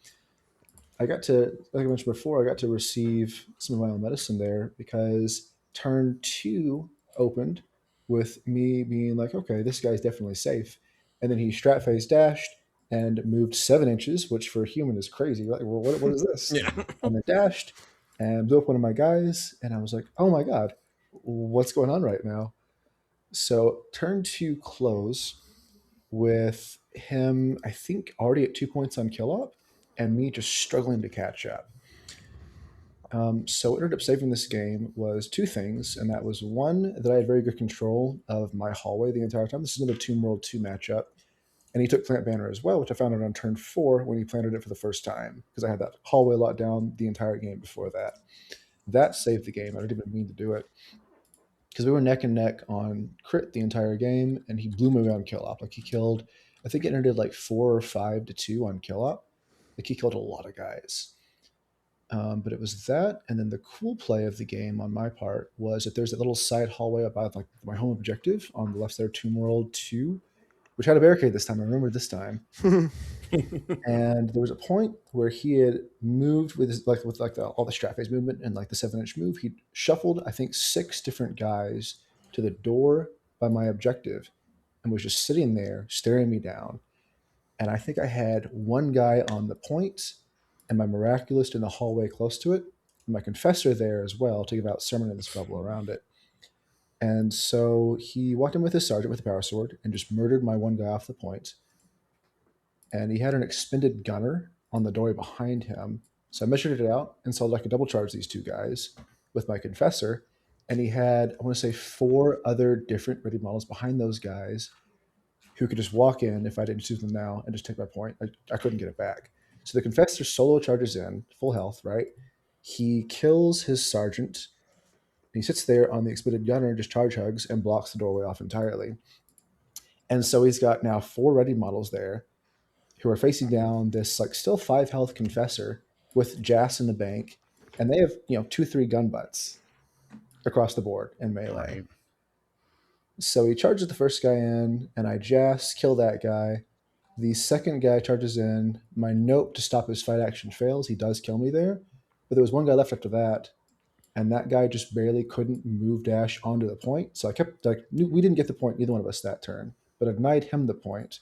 I got to, like I mentioned before, I got to receive some of my own medicine there because turn 2 opened with me being like, okay, this guy's definitely safe. And then he strat phase dashed and moved 7 inches, which for a human is crazy. Like, well, what is this? Yeah. And then dashed and blew up one of my guys. And I was like, oh my God, what's going on right now? So turn 2 close with him, I think, already at 2 points on kill up and me just struggling to catch up. So what ended up saving this game was 2 things, and that was one, that I had very good control of my hallway the entire time. This is another Tomb World 2 matchup. And he took Plant Banner as well, which I found out on turn 4 when he planted it for the first time, because I had that hallway locked down the entire game before that. That saved the game. I didn't even mean to do it. Because we were neck and neck on crit the entire game, and he blew me away on kill op. Like, he killed, I think it ended like 4 or 5 to 2 on kill op. Like, he killed a lot of guys. But it was that, and then the cool play of the game on my part was that there's that little side hallway about like my home objective on the left there, Tomb World 2, which had a barricade this time. I remember this time. And there was a point where he had moved with his, all the strat phase movement and like the 7-inch move. He shuffled, I think, 6 different guys to the door by my objective and was just sitting there staring me down. And I think I had one guy on the point and my Miraculous in the hallway close to it, and my Confessor there as well to give out Sermon in this bubble around it. And so he walked in with his Sergeant with a power sword and just murdered my one guy off the point. And he had an expended gunner on the doorway behind him. So I measured it out and saw I could double charge these 2 guys with my Confessor. And he had, I want to say, 4 other different ready models behind those guys who could just walk in if I didn't shoot them now and just take my point. I couldn't get it back. So the Confessor solo charges in, full health, right? He kills his sergeant. He sits there on the exploded gunner, just charge hugs, and blocks the doorway off entirely. And so he's got now 4 ready models there who are facing down this like still 5 health confessor with Jas in the bank, and they have 2-3 gun butts across the board in melee. Right. So he charges the first guy in, and I Jas kill that guy. The second guy charges in. My note to stop his fight action fails. He does kill me there, but there was one guy left after that, and that guy just barely couldn't move dash onto the point. So I kept we didn't get the point, neither one of us that turn, but I denied him the point,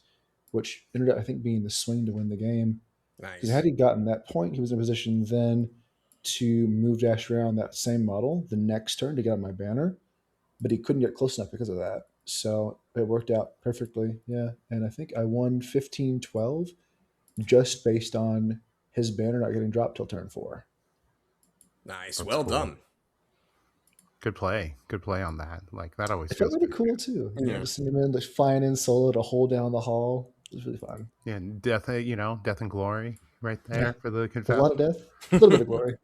which ended up I think being the swing to win the game. Nice. Had he gotten that point, he was in a position then to move dash around that same model the next turn to get on my banner, but he couldn't get close enough because of that. So it worked out perfectly. Yeah. And I think I won 15-12 just based on his banner not getting dropped till turn 4. Nice. That's well cool. done. Good play on that. Like that always It feels felt really good. cool too. Yeah. Just seeing him in, flying in solo to hold down the hall. It was really fun. Yeah, death and glory right there for the A confession. lot of death, a little bit of glory.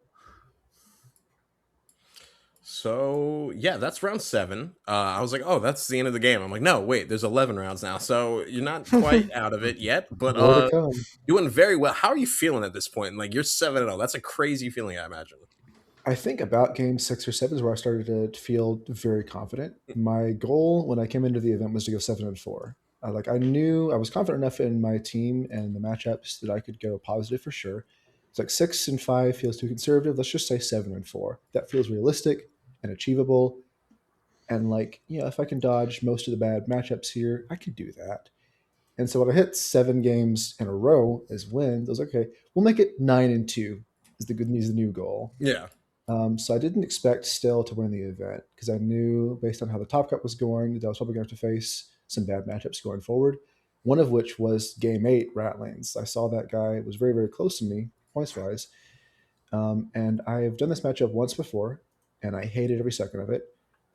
So yeah, that's round 7. I was like, oh, that's the end of the game. I'm like, no, wait, there's 11 rounds now, so you're not quite out of it yet. But More to come. you went very well. How are you feeling at this point? Like you're 7-0. That's a crazy feeling, I imagine. I think about game 6 or 7 is where I started to feel very confident. My goal when I came into the event was to go 7-4. I knew I was confident enough in my team and the matchups that I could go positive for sure. It's like 6-5 feels too conservative. Let's just say 7-4. That feels realistic and achievable. And if I can dodge most of the bad matchups here, I can do that. And so when I hit 7 games in a row as wins, I was like, okay, we'll make it 9-2 is the new goal. Yeah. So I didn't expect still to win the event because I knew based on how the Top Cup was going that I was probably going to have to face some bad matchups going forward. One of which was game 8, Ratlings. I saw that guy was very, very close to me points-wise. And I've done this matchup once before, and I hated every second of it.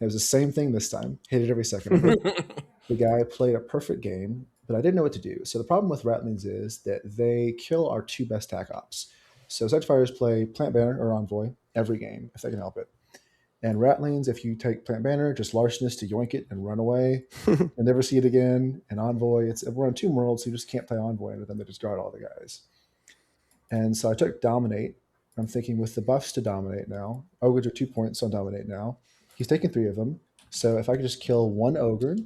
It was the same thing this time. Hated every second of it. The guy played a perfect game, but I didn't know what to do. So the problem with Ratlings is that they kill our 2 best tac ops. So Sanctifiers play Plant Banner or Envoy every game, if they can help it. And Ratlings, if you take Plant Banner, just Larcenous to yoink it and run away and never see it again. And Envoy, we're on 2 worlds, so you just can't play Envoy into them. They just guard all the guys. And so I took Dominate. I'm thinking with the buffs to Dominate now, Ogres are 2 points on Dominate now. He's taking 3 of them. So if I could just kill 1 Ogre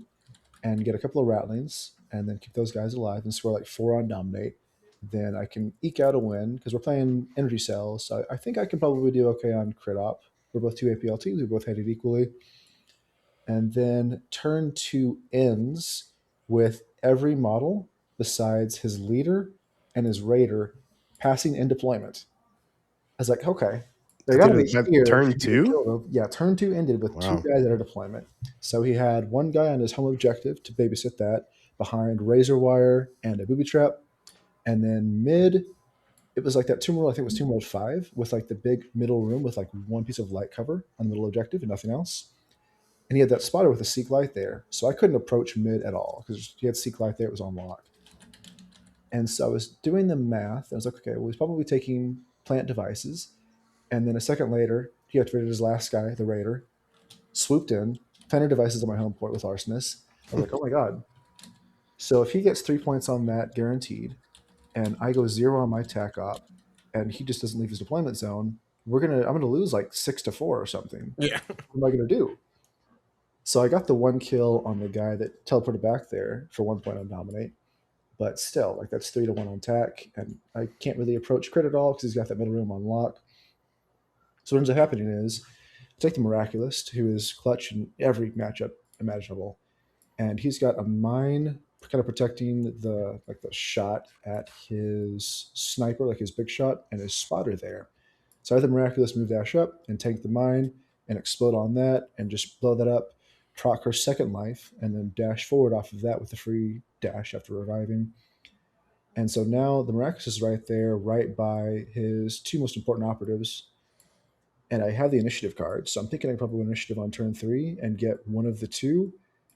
and get a couple of Ratlings and then keep those guys alive and score 4 on Dominate, then I can eke out a win because we're playing energy cells. So I think I can probably do okay on crit op. We're both 2 APLTs. We both hit it equally. And then turn 2 ends with every model besides his leader and his raider passing in deployment. I was like, okay, they got to be here. Turn 2? Yeah, turn 2 ended with 2 guys at a deployment. So he had 1 guy on his home objective to babysit that behind razor wire and a booby trap. And then mid, it was that tomb world, I think it was tomb world 5, with the big middle room with 1 piece of light cover on the middle objective and nothing else. And he had that spotter with a Seek Light there. So I couldn't approach mid at all because he had Seek Light there, it was on lock. And so I was doing the math. I was like, okay, well, he's probably taking plant devices. And then a second later, he activated his last guy, the Raider, swooped in, planted devices on my home point with Larcenous. I was like, oh my God. So if he gets 3 points on that guaranteed, and I go 0 on my tac op, and he just doesn't leave his deployment zone, I'm gonna lose 6-4 or something. Yeah. What am I gonna do? So I got the 1 kill on the guy that teleported back there for 1 point on Dominate, but still, that's 3-1 on tac, and I can't really approach crit at all because he's got that middle room on lock. So what ends up happening is I take the Miraculous, who is clutch in every matchup imaginable, and he's got a mine kind of protecting the shot at his sniper, his big shot, and his spotter there. So I have the Miraculous move dash up and tank the mine and explode on that and just blow that up, proc her second life, and then dash forward off of that with the free dash after reviving. And so now the Miraculous is right there, right by his 2 most important operatives. And I have the initiative card, so I'm thinking I can probably win initiative on turn 3 and get one of the 2.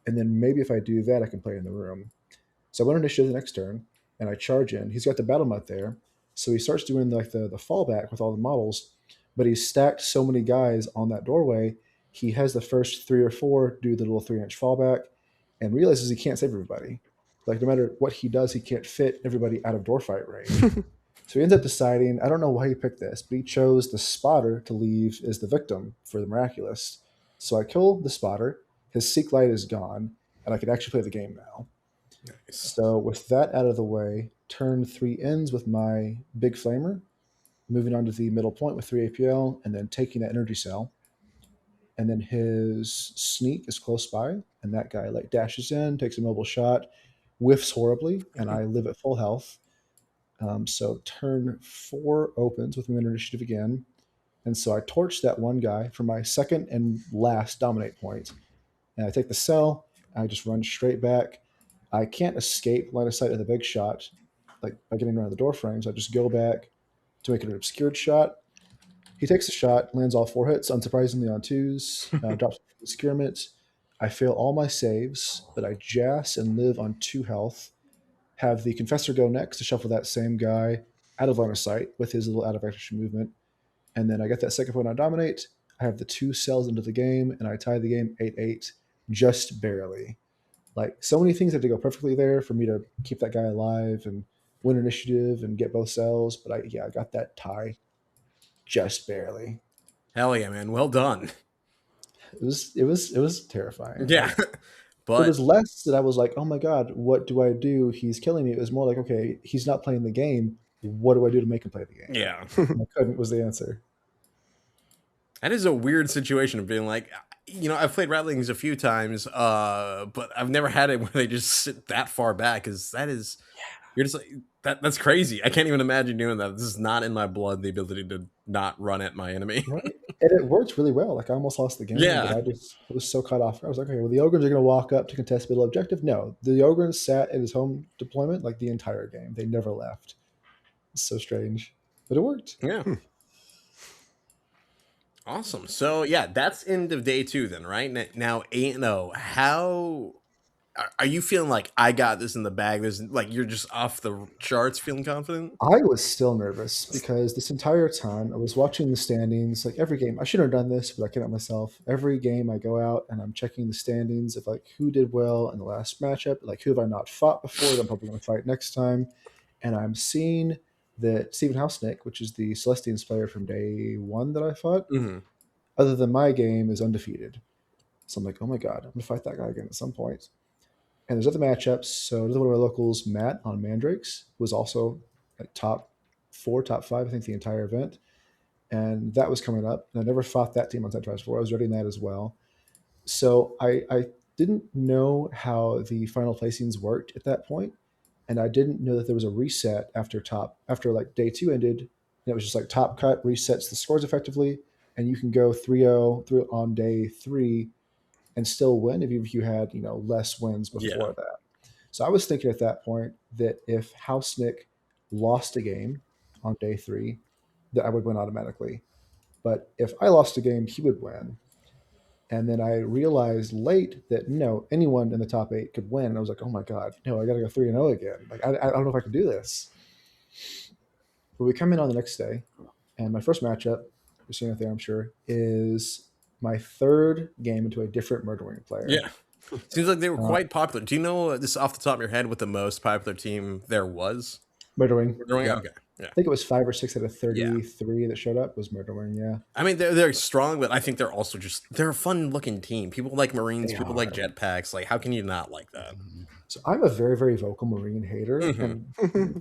And then maybe if I do that, I can play in the room. So I win initiative the next turn, and I charge in. He's got the battle mutt there, so he starts doing the fallback with all the models. but he's stacked so many guys on that doorway, he has the first 3 or 4 do the little 3-inch fallback and realizes he can't save everybody. Like, no matter what he does, he can't fit everybody out of door fight range. So he ends up deciding, I don't know why he picked this, but he chose the spotter to leave as the victim for the miraculous. So I kill the spotter, his seek light is gone, and I can actually play the game now. Nice. So with that out of the way, turn 3 ends with my big flamer, moving on to the middle point with 3 APL, and then taking that energy cell. And then his sneak is close by, and that guy like dashes in, takes a mobile shot, whiffs horribly, and I live at full health. So turn 4 opens with my initiative again. And so I torch that one guy for my second and last dominate point. And I take the cell, I just run straight back. I can't escape line of sight of the big shot, like by getting around the door frames. I just go back to make it an obscured shot. He takes a shot, lands all 4 hits, unsurprisingly on 2s, drops obscurement. I fail all my saves, but I jas and live on 2 health. Have the Confessor go next to shuffle that same guy out of line of sight with his little out of action movement. And then I get that second point on Dominate. I have the 2 cells into the game, and I tie the game 8-8, just barely. Like, so many things had to go perfectly there for me to keep that guy alive and win initiative and get both cells. But I got that tie just barely. Hell yeah, man. Well done. It was terrifying. Yeah. But it was less that I was like, oh my God, what do I do? He's killing me. It was more like, okay, he's not playing the game. What do I do to make him play the game? Yeah. I couldn't was the answer. That is a weird situation of being like, I've played Rattlings a few times, but I've never had it where they just sit that far back. Because you're just like, that's crazy. I can't even imagine doing that. This is not in my blood, the ability to not run at my enemy. Right. And it worked really well. Like, I almost lost the game. Yeah. But I was so caught off. I was like, okay, well, the Ogrins are going to walk up to contest middle objective. No, the Ogrins sat at his home deployment like the entire game. They never left. It's so strange, but it worked. Yeah. Awesome. So yeah, that's end of day 2 then, right? Now 8-0. How are you feeling? Like, I got this in the bag? There's like, you're just off the charts, feeling confident? I was still nervous because this entire time I was watching the standings. Like, every game, I shouldn't have done this, but I can't help myself. Every game I go out and I'm checking the standings of like who did well in the last matchup, like who have I not fought before that I'm probably going to fight next time. And I'm seeing that Stephen Hausnick, which is the Celestians player from day 1 that I fought, other than my game, is undefeated. So I'm like, oh my God, I'm going to fight that guy again at some point. And there's other matchups. So one of my locals, Matt on Mandrakes, was also like top 4, top 5, I think, the entire event. And that was coming up. And I never fought that team on Sanctifiers before. I was reading that as well. So I didn't know how the final placings worked at that point. And I didn't know that there was a reset after like day 2 ended. And it was just like top cut resets the scores effectively. And you can go 3-0 through on day 3 and still win if you had, less wins before that. So I was thinking at that point that if Hausnick lost a game on day 3, that I would win automatically. But if I lost a game, he would win. And then I realized late that no, anyone in the top 8 could win. And I was like, oh my God, no, I got to go 3-0 again. Like, I don't know if I can do this. But we come in on the next day, and my first matchup, you're seeing it there, I'm sure, is my 3rd game into a different Murderwing player. Yeah. Seems like they were quite popular. Do you know this off the top of your head what the most popular team there was? Murderwing. Yeah. Okay. Yeah. I think it was 5 or 6 out of 33 that showed up was Murderwing. Yeah. I mean, they're strong, but I think they're also they're a fun looking team. People like Marines. People like jetpacks. Like, how can you not like that? So I'm a very, very vocal Marine hater, and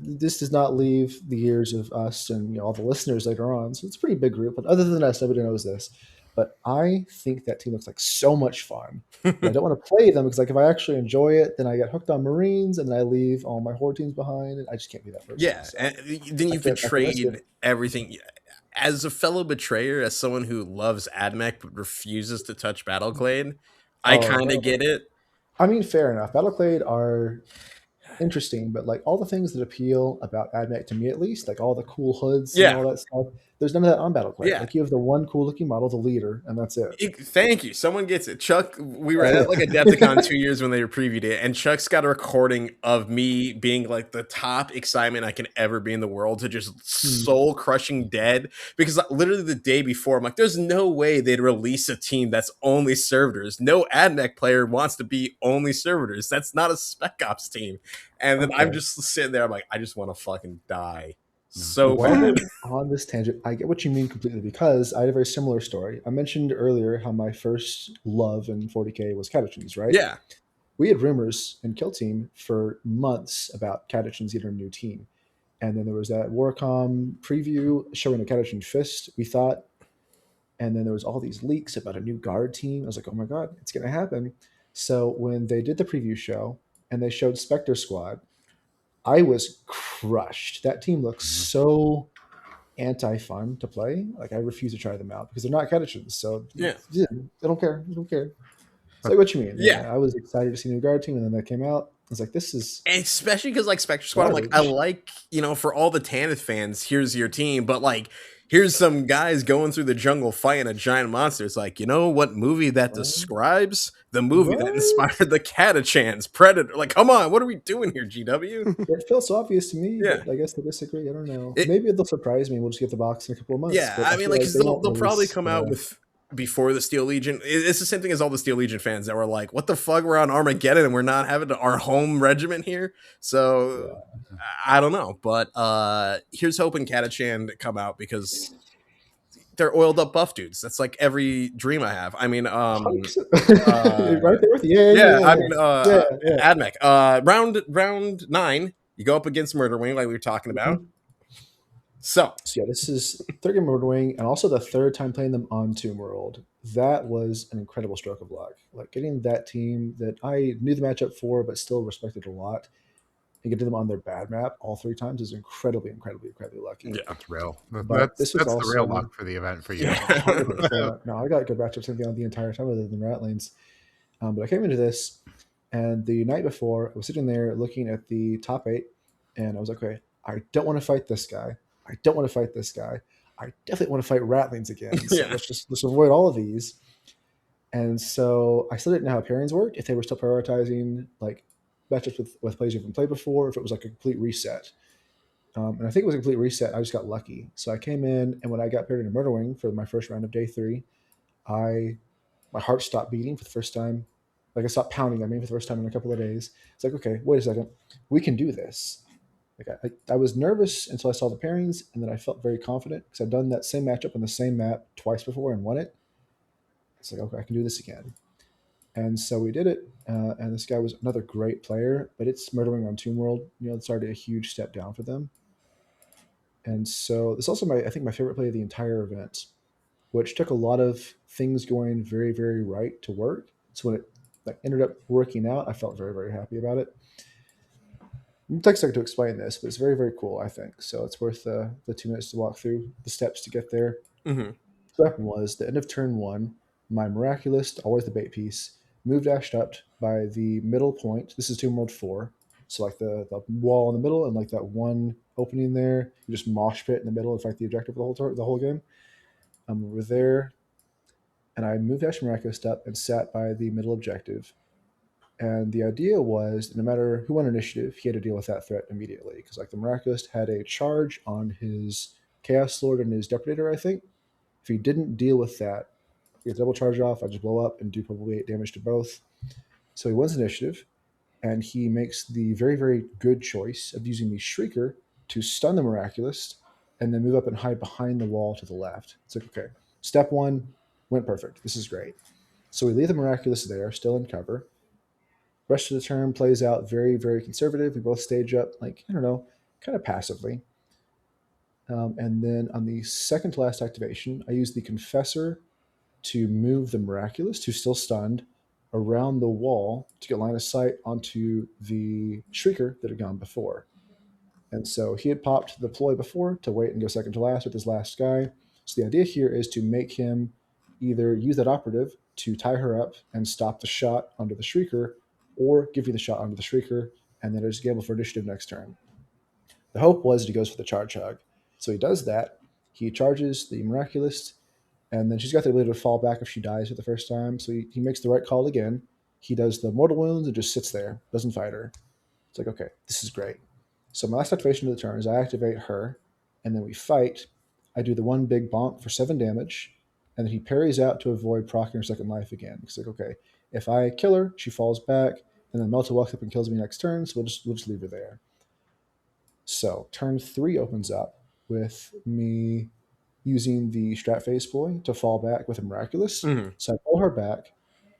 this does not leave the ears of us and all the listeners later on. So it's a pretty big group, but other than us, nobody knows this. But I think that team looks like so much fun. I don't want to play them because, like, if I actually enjoy it, then I get hooked on Marines and then I leave all my horde teams behind, and I just can't be that person. Yeah, so and then you've betrayed everything. As a fellow betrayer, as someone who loves AdMech but refuses to touch Battleclade, I kind of get it. I mean, fair enough. Battleclade are interesting, but like all the things that appeal about AdMech to me, at least, like all the cool hoods and all that stuff, There's none of that on battle play. Yeah. Like you have the one cool looking model, the leader, and that's it. Thank you. Someone gets it. Chuck, we were at like Adepticon 2 years when they previewed it, and Chuck's got a recording of me being like the top excitement I can ever be in the world to just soul crushing dead. Because literally the day before, I'm like, there's no way they'd release a team that's only servitors. No AdMech player wants to be only servitors. That's not a Spec Ops team. And then I'm just sitting there, I'm like, I just want to fucking die. So on this tangent, I get what you mean completely, because I had a very similar story. I mentioned earlier how my first love in 40K was catechins, right? Yeah. We had rumors in Kill Team for months about catechins getting a new team. And then there was that Warcom preview showing a catechin fist, we thought. And then there was all these leaks about a new guard team. I was like, oh my God, it's going to happen. So when they did the preview show and they showed Spectre Squad, I was crushed. That team looks so anti-fun to play. Like I refuse to try them out because they're not catechins. So yeah, they don't care. They don't care. It's like what you mean. Yeah. I was excited to see a new guard team, and then that came out. I was like, this is, and especially because like Spectre Squad, I'm like, I like, for all the Tanith fans, here's your team, but like, here's some guys going through the jungle fighting a giant monster. It's like, you know what movie that describes the movie that inspired the Catachans, Predator? Like, come on, what are we doing here, GW? It feels so obvious to me. Yeah. But I guess they disagree. I don't know. Maybe they'll surprise me. We'll just get the box in a couple of months. Yeah, I mean, like, they'll probably come out with before the Steel Legion. It's the same thing as all the Steel Legion fans that were like, what the fuck, we're on Armageddon and we're not having our home regiment here. So I don't know, but here's hoping Catachan come out, because they're oiled up buff dudes. That's like every dream I have. I mean, right there with you. Yeah. I mean, AdMech. Round 9, you go up against Murderwing, like we were talking about. So yeah, this is third game Murderwing, and also the third time playing them on Tomb World. That was an incredible stroke of luck. Like getting that team that I knew the matchup for, but still respected a lot, and getting them on their bad map all 3 times is incredibly lucky. Yeah, that's real. That's the real luck for the event for you. No, I got good matchups the entire time other than Rat Lanes. But I came into this, and the night before, I was sitting there looking at the top 8, and I was like, okay, I don't want to fight this guy. I don't want to fight this guy. I definitely want to fight Ratlings again. So let's avoid all of these. And so I still didn't know how pairings worked, if they were still prioritizing like matchups with players you haven't played before, if it was like a complete reset. And I think it was a complete reset. I just got lucky. So I came in, and when I got paired into Murderwing for my first round of day 3, my heart stopped beating for the first time. Like I stopped pounding, for the first time in a couple of days. It's like, okay, wait a second. We can do this. Like I was nervous until I saw the pairings, and then I felt very confident because I'd done that same matchup on the same map twice before and won it. It's like, okay, I can do this again. And so we did it, and this guy was another great player, but it's Murdering on Tomb World. It's already a huge step down for them. And so this is also I think my favorite play of the entire event, which took a lot of things going very, very right to work. So when it ended up working out, I felt very, very happy about it. It takes a second to explain this, but it's very, very cool, I think. So it's worth the 2 minutes to walk through the steps to get there. Mm-hmm. What happened was, the end of turn 1, my Miraculous, always the bait piece, moved dashed up by the middle point. This is Tomb World 4. So like the wall in the middle and like that one opening there, you just mosh pit in the middle and fight the objective the whole game. We're there, and I moved dash Miraculous up and sat by the middle objective. And the idea was, no matter who won initiative, he had to deal with that threat immediately. Because like the Miraculous had a charge on his Chaos Lord and his Depredator, I think. If he didn't deal with that, he had double charge off, I'd just blow up and do probably 8 damage to both. So he wins initiative, and he makes the very, very good choice of using the Shrieker to stun the Miraculous and then move up and hide behind the wall to the left. It's like, okay, step 1 went perfect. This is great. So we leave the Miraculous there, still in cover. Rest of the turn plays out very, very conservative. We both stage up, like, I don't know, kind of passively. And then on the second to last activation, I use the Confessor to move the Miraculous, who's still stunned, around the wall to get line of sight onto the Shrieker that had gone before. And so he had popped the ploy before to wait and go second to last with his last guy. So the idea here is to make him either use that operative to tie her up and stop the shot onto the Shrieker, or give you the shot onto the Shrieker, and then just gamble for initiative next turn. The hope was that he goes for the charge hug. So he does that. He charges the Miraculous, and then she's got the ability to fall back if she dies for the first time. So he makes the right call again. He does the Mortal Wounds and just sits there, doesn't fight her. It's like, okay, this is great. So my last activation of the turn is I activate her, and then we fight. I do the one big bonk for 7 damage, and then he parries out to avoid proccing her second life again. It's like, okay, if I kill her, she falls back, and then Melta walks up and kills me next turn, so we'll just leave her there. So turn 3 opens up with me using the Strat Phase Ploy to fall back with a Miraculous. Mm-hmm. So I pull her back,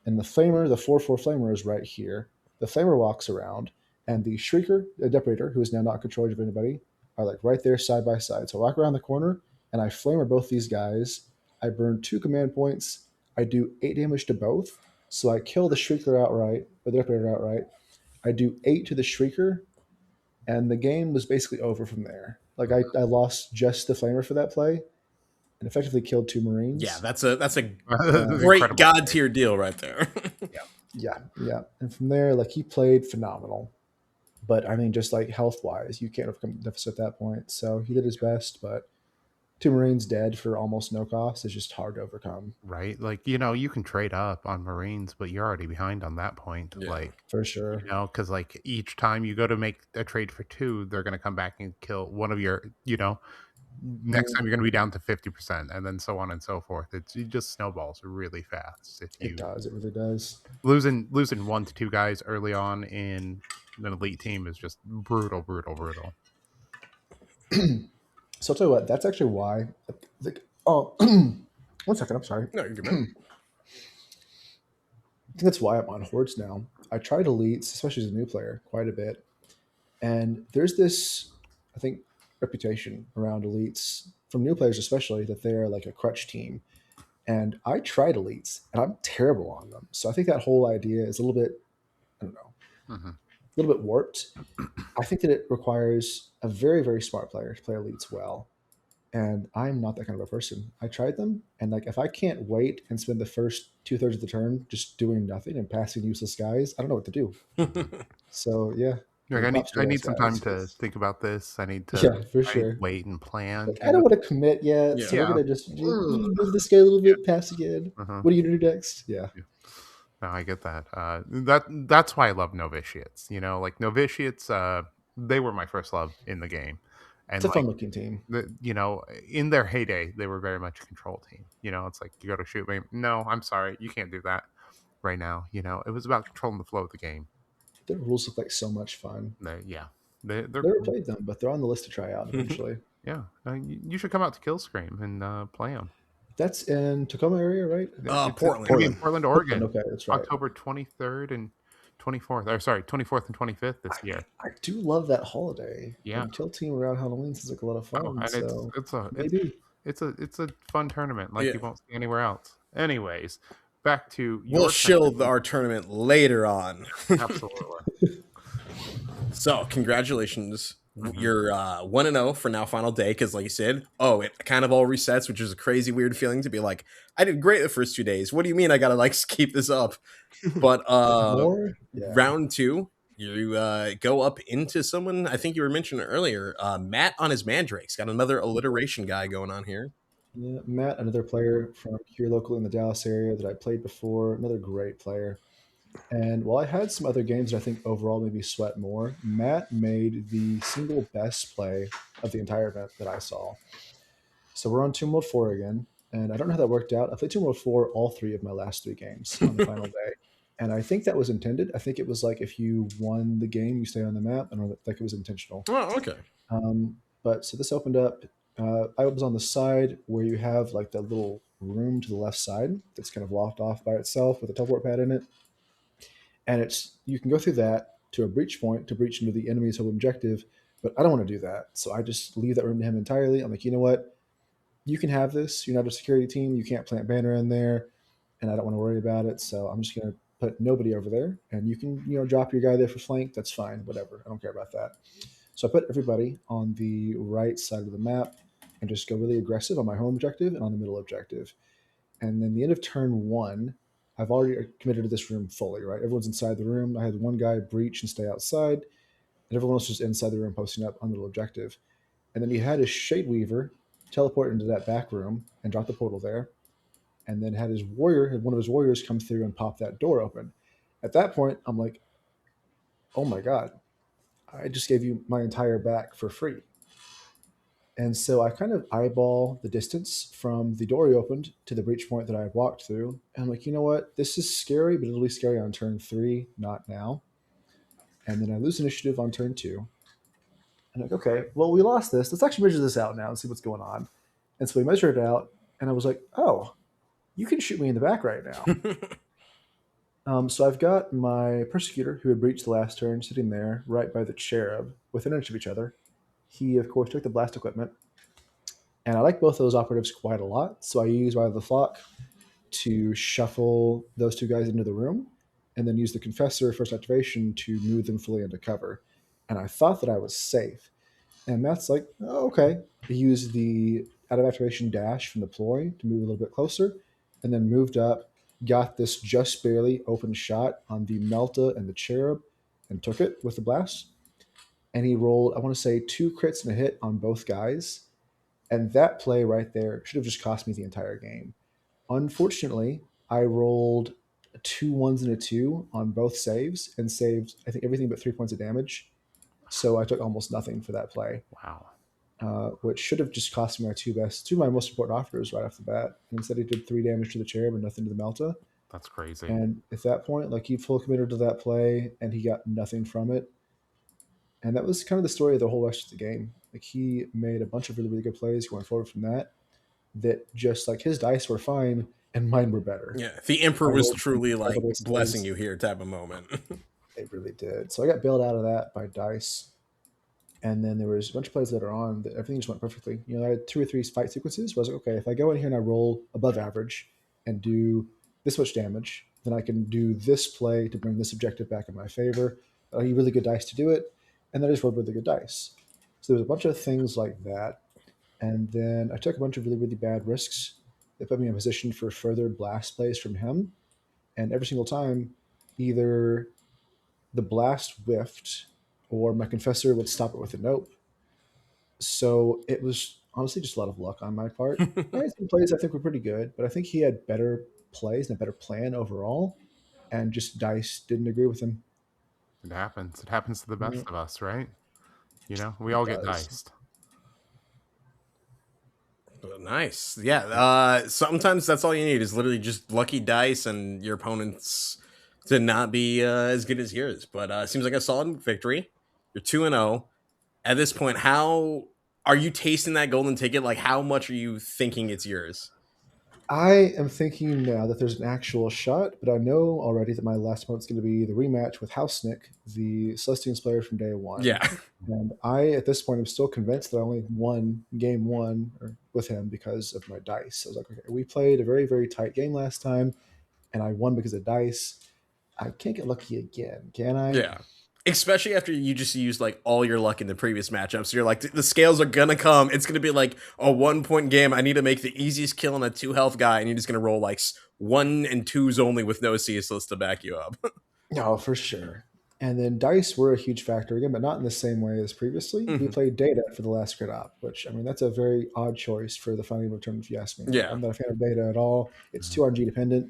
and the Flamer, the 4/4 Flamer, is right here. The Flamer walks around, and the Shrieker, the Depredator, who is now not controlled of anybody, are like right there side by side. So I walk around the corner, and I Flamer both these guys. I burn 2 command points. I do 8 damage to both. So I kill the Shrieker outright, or the Depredator outright. I do 8 to the Shrieker, and the game was basically over from there. Like I lost just the Flamer for that play, and effectively killed 2 Marines. Yeah, that's a great god tier deal right there. Yeah. And from there, like he played phenomenal. But I mean, just like health wise, you can't overcome the deficit at that point. So he did his best, but 2 Marines dead for almost no cost is just hard to overcome. Right. Like, you can trade up on Marines, but you're already behind on that point. Yeah, like, for sure. Because like each time you go to make a trade for 2, they're going to come back and kill one of your, next time you're going to be down to 50%, and then so on and so forth. It just snowballs really fast. It really does. Losing 1 to 2 guys early on in an elite team is just brutal. So I'll tell you what, that's actually why. One second, I'm sorry. No, you're good, man. I think that's why I'm on Hordes now. I tried elites, especially as a new player, quite a bit. And there's this, I think, reputation around elites, from new players especially, that they're like a crutch team. And I tried elites, and I'm terrible on them. So I think that whole idea is a little bit, I don't know, a little bit warped. I think that it requires a very, very smart player to play elites well. And I'm not that kind of a person. I tried them, and like if I can't wait and spend the first 2/3 of the turn just doing nothing and passing useless guys, I don't know what to do. So yeah. Like, I need some time to think about this. I need to wait and plan. Like, I don't want to commit yet, so we're gonna just move this guy a little bit, pass again. What are you gonna do next? Yeah. No, I get that. That's why I love novitiates. Like novitiates, they were my first love in the game. And it's a fun-looking team. In their heyday, they were very much a control team. It's like, you go to shoot me. No, I'm sorry, you can't do that right now. It was about controlling the flow of the game. Their rules look like so much fun. They're never played them, but they're on the list to try out eventually. Yeah, you should come out to Killscream and play them. That's in Tacoma area, right? Portland, Oregon. Okay, that's right. October 23rd and 24th. Or sorry, 24th and 25th this year. I do love that holiday. Yeah, Kill Team around Halloween seems like a lot of fun. And it's a fun tournament like you won't see anywhere else. Anyways, back to we'll shield our tournament later on. Absolutely. So congratulations. You're 1-0 for now final day, because like you said, it kind of all resets, which is a crazy weird feeling to be like, I did great the first 2 days, what do you mean I gotta like keep this up? But round 2, you go up into someone I think you were mentioning earlier, Matt on his Mandrakes. Got another alliteration guy going on here. Yeah, Matt, another player from here locally in the Dallas area that I played before, another great player. And while I had some other games that I think overall maybe sweat more, Matt made the single best play of the entire event that I saw. So we're on Tomb World 4 again, and I don't know how that worked out. I played Tomb World 4 all 3 of my last 3 games on the final day. And I think that was intended. I think it was like if you won the game, you stay on the map. I don't know, like it was intentional. Oh, okay. But so this opened up. I was on the side where you have like that little room to the left side that's kind of locked off by itself with a teleport pad in it. And you can go through that to a breach point to breach into the enemy's home objective, but I don't want to do that. So I just leave that room to him entirely. I'm like, you know what? You can have this. You're not a security team. You can't plant banner in there, and I don't want to worry about it. So I'm just going to put nobody over there, and you can drop your guy there for flank. That's fine. Whatever. I don't care about that. So I put everybody on the right side of the map and just go really aggressive on my home objective and on the middle objective. And then the end of turn 1, I've already committed to this room fully, right? Everyone's inside the room. I had one guy breach and stay outside, and everyone else just inside the room posting up on the little objective. And then he had his Shade Weaver teleport into that back room and drop the portal there, and then had one of his warriors come through and pop that door open. At that point, I'm like, oh my God, I just gave you my entire back for free. And so I kind of eyeball the distance from the door he opened to the breach point that I had walked through. And I'm like, you know what? This is scary, but it'll be scary on turn 3, not now. And then I lose initiative on turn 2. And I'm like, okay, well, we lost this. Let's actually measure this out now and see what's going on. And so we measured it out, and I was like, oh, you can shoot me in the back right now. So I've got my Persecutor, who had breached the last turn, sitting there right by the Cherub, within an inch of each other. He, of course, took the blast equipment. And I like both those operatives quite a lot, so I use Ride of the Flock to shuffle those two guys into the room, and then use the Confessor first activation to move them fully into cover. And I thought that I was safe. And Matt's like, oh, okay. He used the out of activation dash from the ploy to move a little bit closer, and then moved up, got this just barely open shot on the Melta and the Cherub, and took it with the blast. And he rolled, I want to say, 2 crits and a hit on both guys. And that play right there should have just cost me the entire game. Unfortunately, I rolled 2 1s and a 2 on both saves and saved, I think, everything but 3 points of damage. So I took almost nothing for that play. Wow. Which should have just cost me my two of my most important operatives right off the bat. And instead, he did 3 damage to the Cherub and nothing to the Melta. That's crazy. And at that point, like, he full committed to that play, and he got nothing from it. And that was kind of the story of the whole rest of the game. Like, he made a bunch of really, really good plays going forward from that just, like, his dice were fine and mine were better. Yeah, the Emperor was truly, like, blessing you here type of moment. It really did. So I got bailed out of that by dice. And then there was a bunch of plays later on that everything just went perfectly. You know, I had 2 or 3 fight sequences where I was like, okay, if I go in here and I roll above average and do this much damage, then I can do this play to bring this objective back in my favor. I need really good dice to do it. And then I just rolled really good dice. So there was a bunch of things like that. And then I took a bunch of really, really bad risks that put me in a position for further blast plays from him. And every single time, either the blast whiffed or my Confessor would stop it with a nope. So it was honestly just a lot of luck on my part. I had some plays I think were pretty good, but I think he had better plays and a better plan overall. And just dice didn't agree with him. It happens. It happens to the best of us, right? You know, we all get diced. Nice. Yeah. Sometimes that's all you need is literally just lucky dice and your opponents to not be as good as yours. But it seems like a solid victory. You're 2-0. At this point, how are you tasting that golden ticket? Like, how much are you thinking it's yours? I am thinking now that there's an actual shot, but I know already that my last opponent's going to be the rematch with Hausnick, the Celestians player from day one. Yeah. And I, at this point, am still convinced that I only won game 1 with him because of my dice. I was like, okay, we played a very, very tight game last time, and I won because of dice. I can't get lucky again, can I? Yeah. Especially after you just used like all your luck in the previous matchup. So you're like, the scales are going to come. It's going to be like a 1-point game. I need to make the easiest kill on a 2 health guy. And you're just going to roll like 1 and 2s only with no ceaseless to back you up. No, for sure. And then dice were a huge factor again, but not in the same way as previously. We played data for the last crit op, which, I mean, that's a very odd choice for the final return, if you ask me. Yeah. I'm not a fan of data at all. It's too RNG dependent.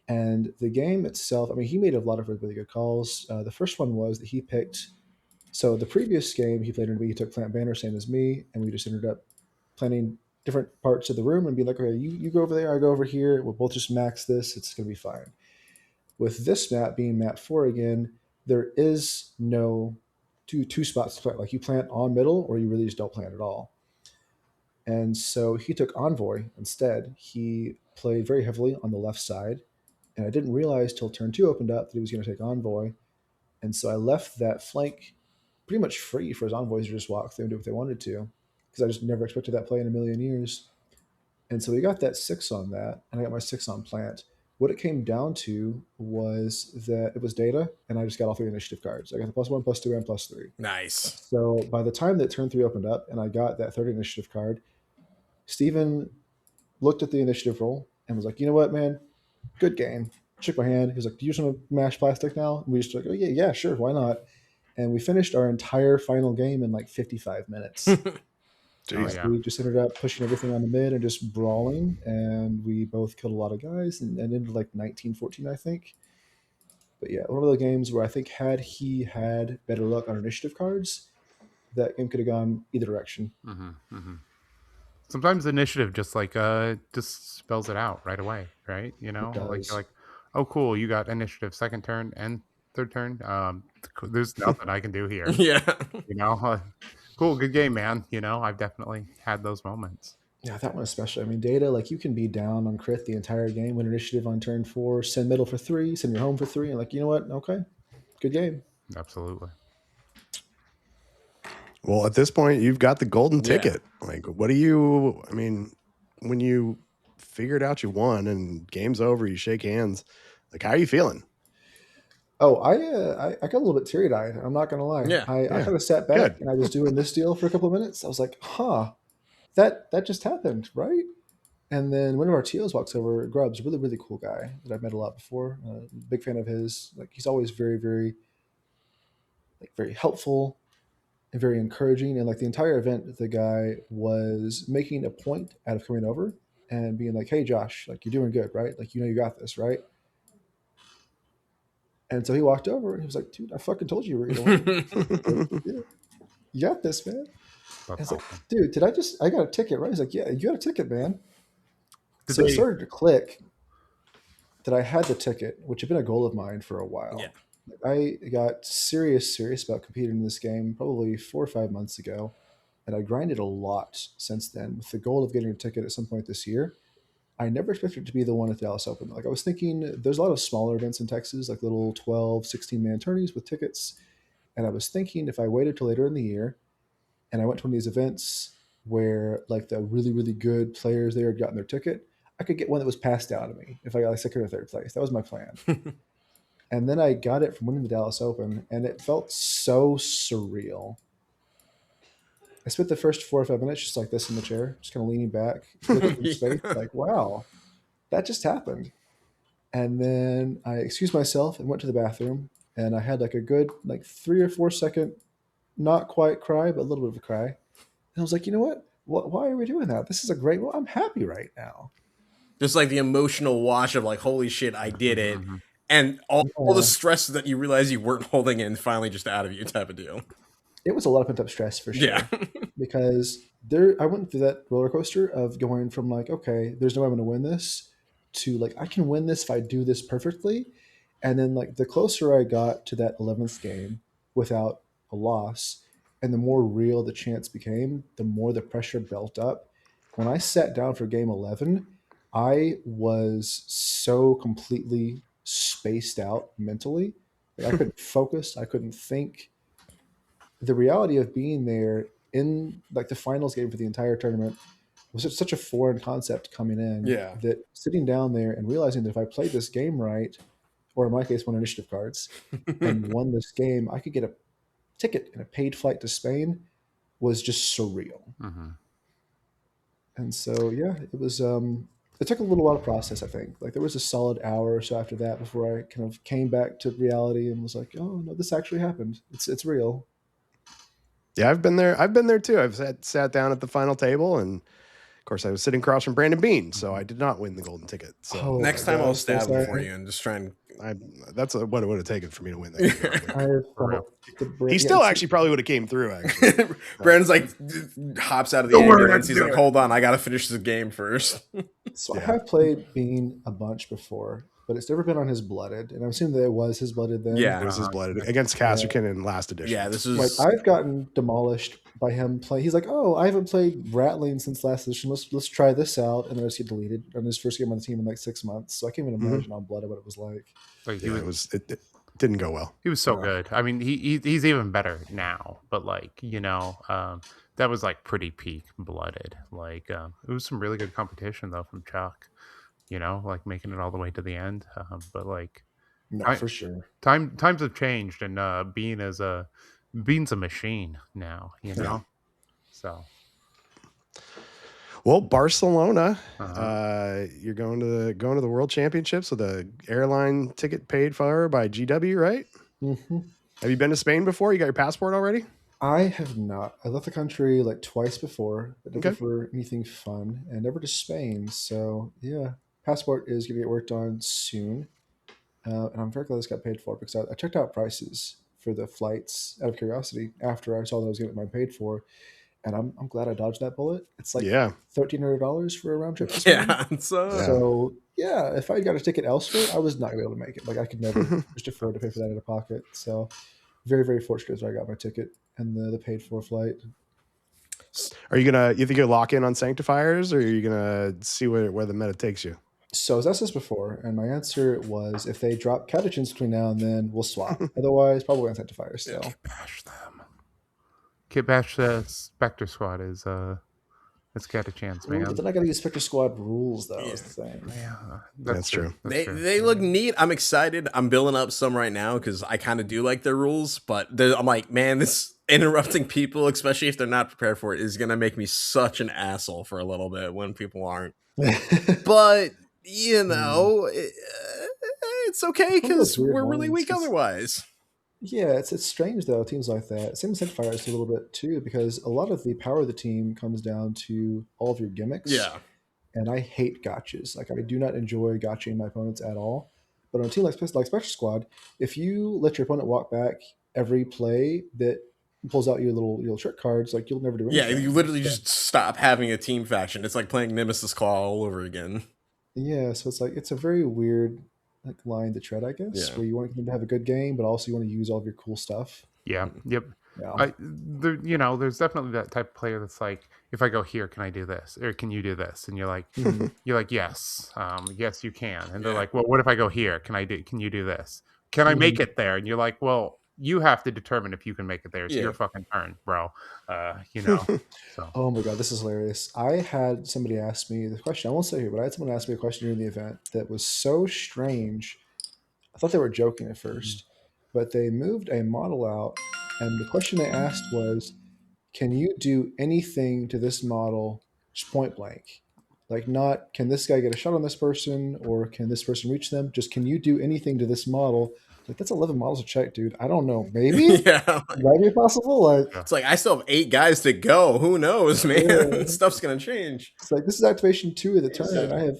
And the game itself, I mean, he made a lot of really good calls. The first one was that he picked, so the previous game he played in, he took Plant Banner, same as me, and we just ended up planning different parts of the room and be like, okay, you go over there, I go over here, we'll both just max this, it's going to be fine. With this map being map 4 again, there is no two spots to plant. Like, you plant on middle or you really just don't plant at all. And so he took Envoy instead. He played very heavily on the left side. And I didn't realize till turn 2 opened up that he was going to take Envoy. And so I left that flank pretty much free for his envoys to just walk through and do what they wanted to, because I just never expected that play in a million years. And so we got that 6 on that, and I got my 6 on plant. What it came down to was that it was data, and I just got all 3 initiative cards. I got the +1, +2, and +3. Nice. So by the time that turn 3 opened up and I got that 3rd initiative card, Steven looked at the initiative roll and was like, you know what, man? Good game. Shook my hand. He was like, do you just want to mash plastic now? And we just like, oh, yeah, sure. Why not? And we finished our entire final game in like 55 minutes. Jeez. We just ended up pushing everything on the mid and just brawling, and we both killed a lot of guys and ended like 19-14, I think. But yeah, one of the games where I think had he had better luck on initiative cards, that game could have gone either direction. Sometimes initiative just just spells it out right away, right? You know, like you're like, oh cool, you got initiative second turn and third turn. There's nothing I can do here. Yeah. You know, cool, good game, man. You know, I've definitely had those moments. Yeah, that one especially. I mean, data, like you can be down on crit the entire game, win initiative on turn 4, send middle for 3, send your home for 3, and like, you know what? Okay, good game. Absolutely. Well, at this point, you've got the golden ticket. Like, what do you? I mean, when you figured out you won and game's over, you shake hands. Like, how are you feeling? Oh, I got a little bit teary-eyed. I'm not gonna lie. Yeah. I kind of sat back and I was doing this deal for a couple of minutes. I was like, huh, that just happened, right? And then one of our TOs walks over, Grubbs, a really, really cool guy that I've met a lot before. Big fan of his. Like, he's always very, very, very helpful and very encouraging. And like the entire event, the guy was making a point out of coming over and being like, "Hey, Josh, like you're doing good, right? Like, you know, you got this, right?" And so he walked over and he was like, "Dude, I fucking told you you were going to win. Like, yeah, you got this, man." I was like, "Dude, I got a ticket, right?" He's like, "Yeah, you got a ticket, man." So it started to click that I had the ticket, which had been a goal of mine for a while. Yeah. I got serious about competing in this game probably 4 or 5 months ago, and I grinded a lot since then with the goal of getting a ticket at some point this year. I never expected it to be the one at the Dallas Open. Like, I was thinking there's a lot of smaller events in Texas, like little 12, 16-man tourneys with tickets, and I was thinking if I waited till later in the year and I went to one of these events where like the really, really good players there had gotten their ticket, I could get one that was passed down to me if I got like second or third place. That was my plan. And then I got it from winning the Dallas Open, and it felt so surreal. I spent the first 4 or 5 minutes just like this in the chair, just kind of leaning back, looking in space, like, wow, that just happened. And then I excused myself and went to the bathroom, and I had like a good 3 or 4 second, not quite cry, but a little bit of a cry. And I was like, you know what? Why are we doing that? This is a great. Well, I'm happy right now. Just like the emotional wash of like, holy shit, I did it. And all the stress that you realize you weren't holding in finally just out of you type of deal. It was a lot of pent-up stress for sure. Yeah. Because I went through that roller coaster of going from like, okay, there's no way I'm going to win this, to like, I can win this if I do this perfectly. And then like the closer I got to that 11th game without a loss, and the more real the chance became, the more the pressure built up. When I sat down for game 11, I was so completely spaced out mentally. Like, I couldn't focus. I couldn't think. The reality of being there in like the finals game for the entire tournament was just such a foreign concept coming in. Yeah. That sitting down there and realizing that if I played this game right, or in my case, won initiative cards and won this game, I could get a ticket and a paid flight to Spain, was just surreal. And so, yeah, it was, it took a little while to process, I think. Like, there was a solid hour or so after that before I kind of came back to reality and was like, oh no, this actually happened. It's real. Yeah, I've been there too. I've sat down at the final table, and of course I was sitting across from Brandon Bean, so I did not win the golden ticket. So next time I'll stab him for you and just try and. That's what it would have taken for me to win that. He He still actually probably would have came through. Actually, Brandon's like hops out of the ambulance. He's like, "Hold on, I gotta finish the game first." So I have played Bean a bunch before, but it's never been on his Blooded, and I'm assuming that it was his Blooded then. Yeah, it was his blooded against Casterkin in last edition. Yeah, this is like, I've gotten demolished by him playing. He's like, "Oh, I haven't played Rattling since last edition. Let's try this out," and then I just get deleted on his first game on the team in like 6 months. So I can't even imagine on Blooded what it was like. It didn't go well. He was so good. I mean, he's even better now. But like, that was like pretty peak Blooded. Like, it was some really good competition though from Chuck. Like making it all the way to the end. But like, no, for sure. Times have changed, and Bean's a machine now. So. Well, Barcelona, you're going to the World Championships with a airline ticket paid for by GW, right? Mm-hmm. Have you been to Spain before? You got your passport already? I have not. I left the country like twice before, but never Okay. for anything fun, and never to Spain. So yeah, passport is going to get worked on soon, and I'm very glad this got paid for because I checked out prices for the flights out of curiosity after I saw that I was getting mine paid for, and I'm glad I dodged that bullet. It's like Yeah. $1,300 for a round trip to Spain. Yeah. So yeah, if I got a ticket elsewhere, I was not going to be able to make it. Like I could never just afford to pay for that out of pocket. So very, very fortunate that I got my ticket and the paid for flight. Are you think you'll lock in on Sanctifiers, or are you gonna see where the meta takes you? So I was asked this before, and my answer was if they drop catechins between now and then, we'll swap. Otherwise, probably on Sanctifiers still. Bash them. Kit Bash Spectre Squad is it's got a chance, man. But then I got to use Spectre Squad rules, though. Is the thing. Yeah, That's true. They look neat. I'm excited. I'm building up some right now because I kind of do like their rules, but I'm like, man, this interrupting people, especially if they're not prepared for it, is gonna make me such an asshole for a little bit when people aren't. But you know, it's okay because we're really weak otherwise. Yeah, it's strange though, teams like that. Same with Sanctifiers a little bit too, because a lot of the power of the team comes down to all of your gimmicks. Yeah. And I hate gotchas. Like I do not enjoy gotching my opponents at all. But on a team like Spectre Squad, if you let your opponent walk back every play that pulls out your little trick cards, like you'll never do anything. Yeah, you literally just stop having a team faction. It's like playing Nemesis Claw all over again. Yeah, so it's like it's a very weird line to tread, I guess, where you want them to have a good game, but also you want to use all of your cool stuff. Yeah. Yep. Yeah. There's definitely that type of player that's like, if I go here, can I do this, or can you do this? And you're like, yes, yes, you can. And they're like, well, what if I go here? Can you do this? Can I make it there? And you're like, well, you have to determine if you can make it there. It's your fucking turn, bro. So. Oh my god, this is hilarious. I had somebody ask me the question. I won't say who, but I had someone ask me a question during the event that was so strange. I thought they were joking at first, but they moved a model out, and the question they asked was, "Can you do anything to this model, just point blank? Like, not can this guy get a shot on this person, or can this person reach them? Just can you do anything to this model?" Like, that's 11 models to check, dude. I don't know. Maybe? Might be possible. Like, it's like I still have 8 guys to go. Who knows, man? Stuff's gonna change. It's like this is activation 2 of the turn, and I have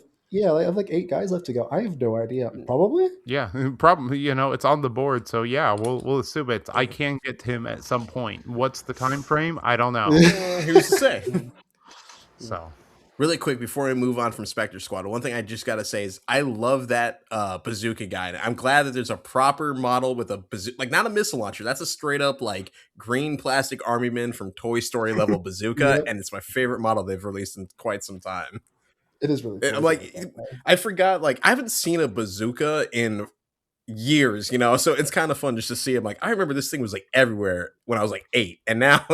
like 8 guys left to go. I have no idea. Probably. Yeah, probably. It's on the board, so yeah, we'll assume it. I can get to him at some point. What's the time frame? I don't know. Who's to say? So. Really quick before we move on from Spectre Squad, one thing I just got to say is I love that bazooka guide. I'm glad that there's a proper model with a bazooka, like not a missile launcher. That's a straight up like green plastic army man from Toy Story level bazooka, and it's my favorite model they've released in quite some time. It is really cool. I'm like, I forgot, like I haven't seen a bazooka in years, so it's kind of fun just to see him. Like I remember this thing was like everywhere when I was like 8, and now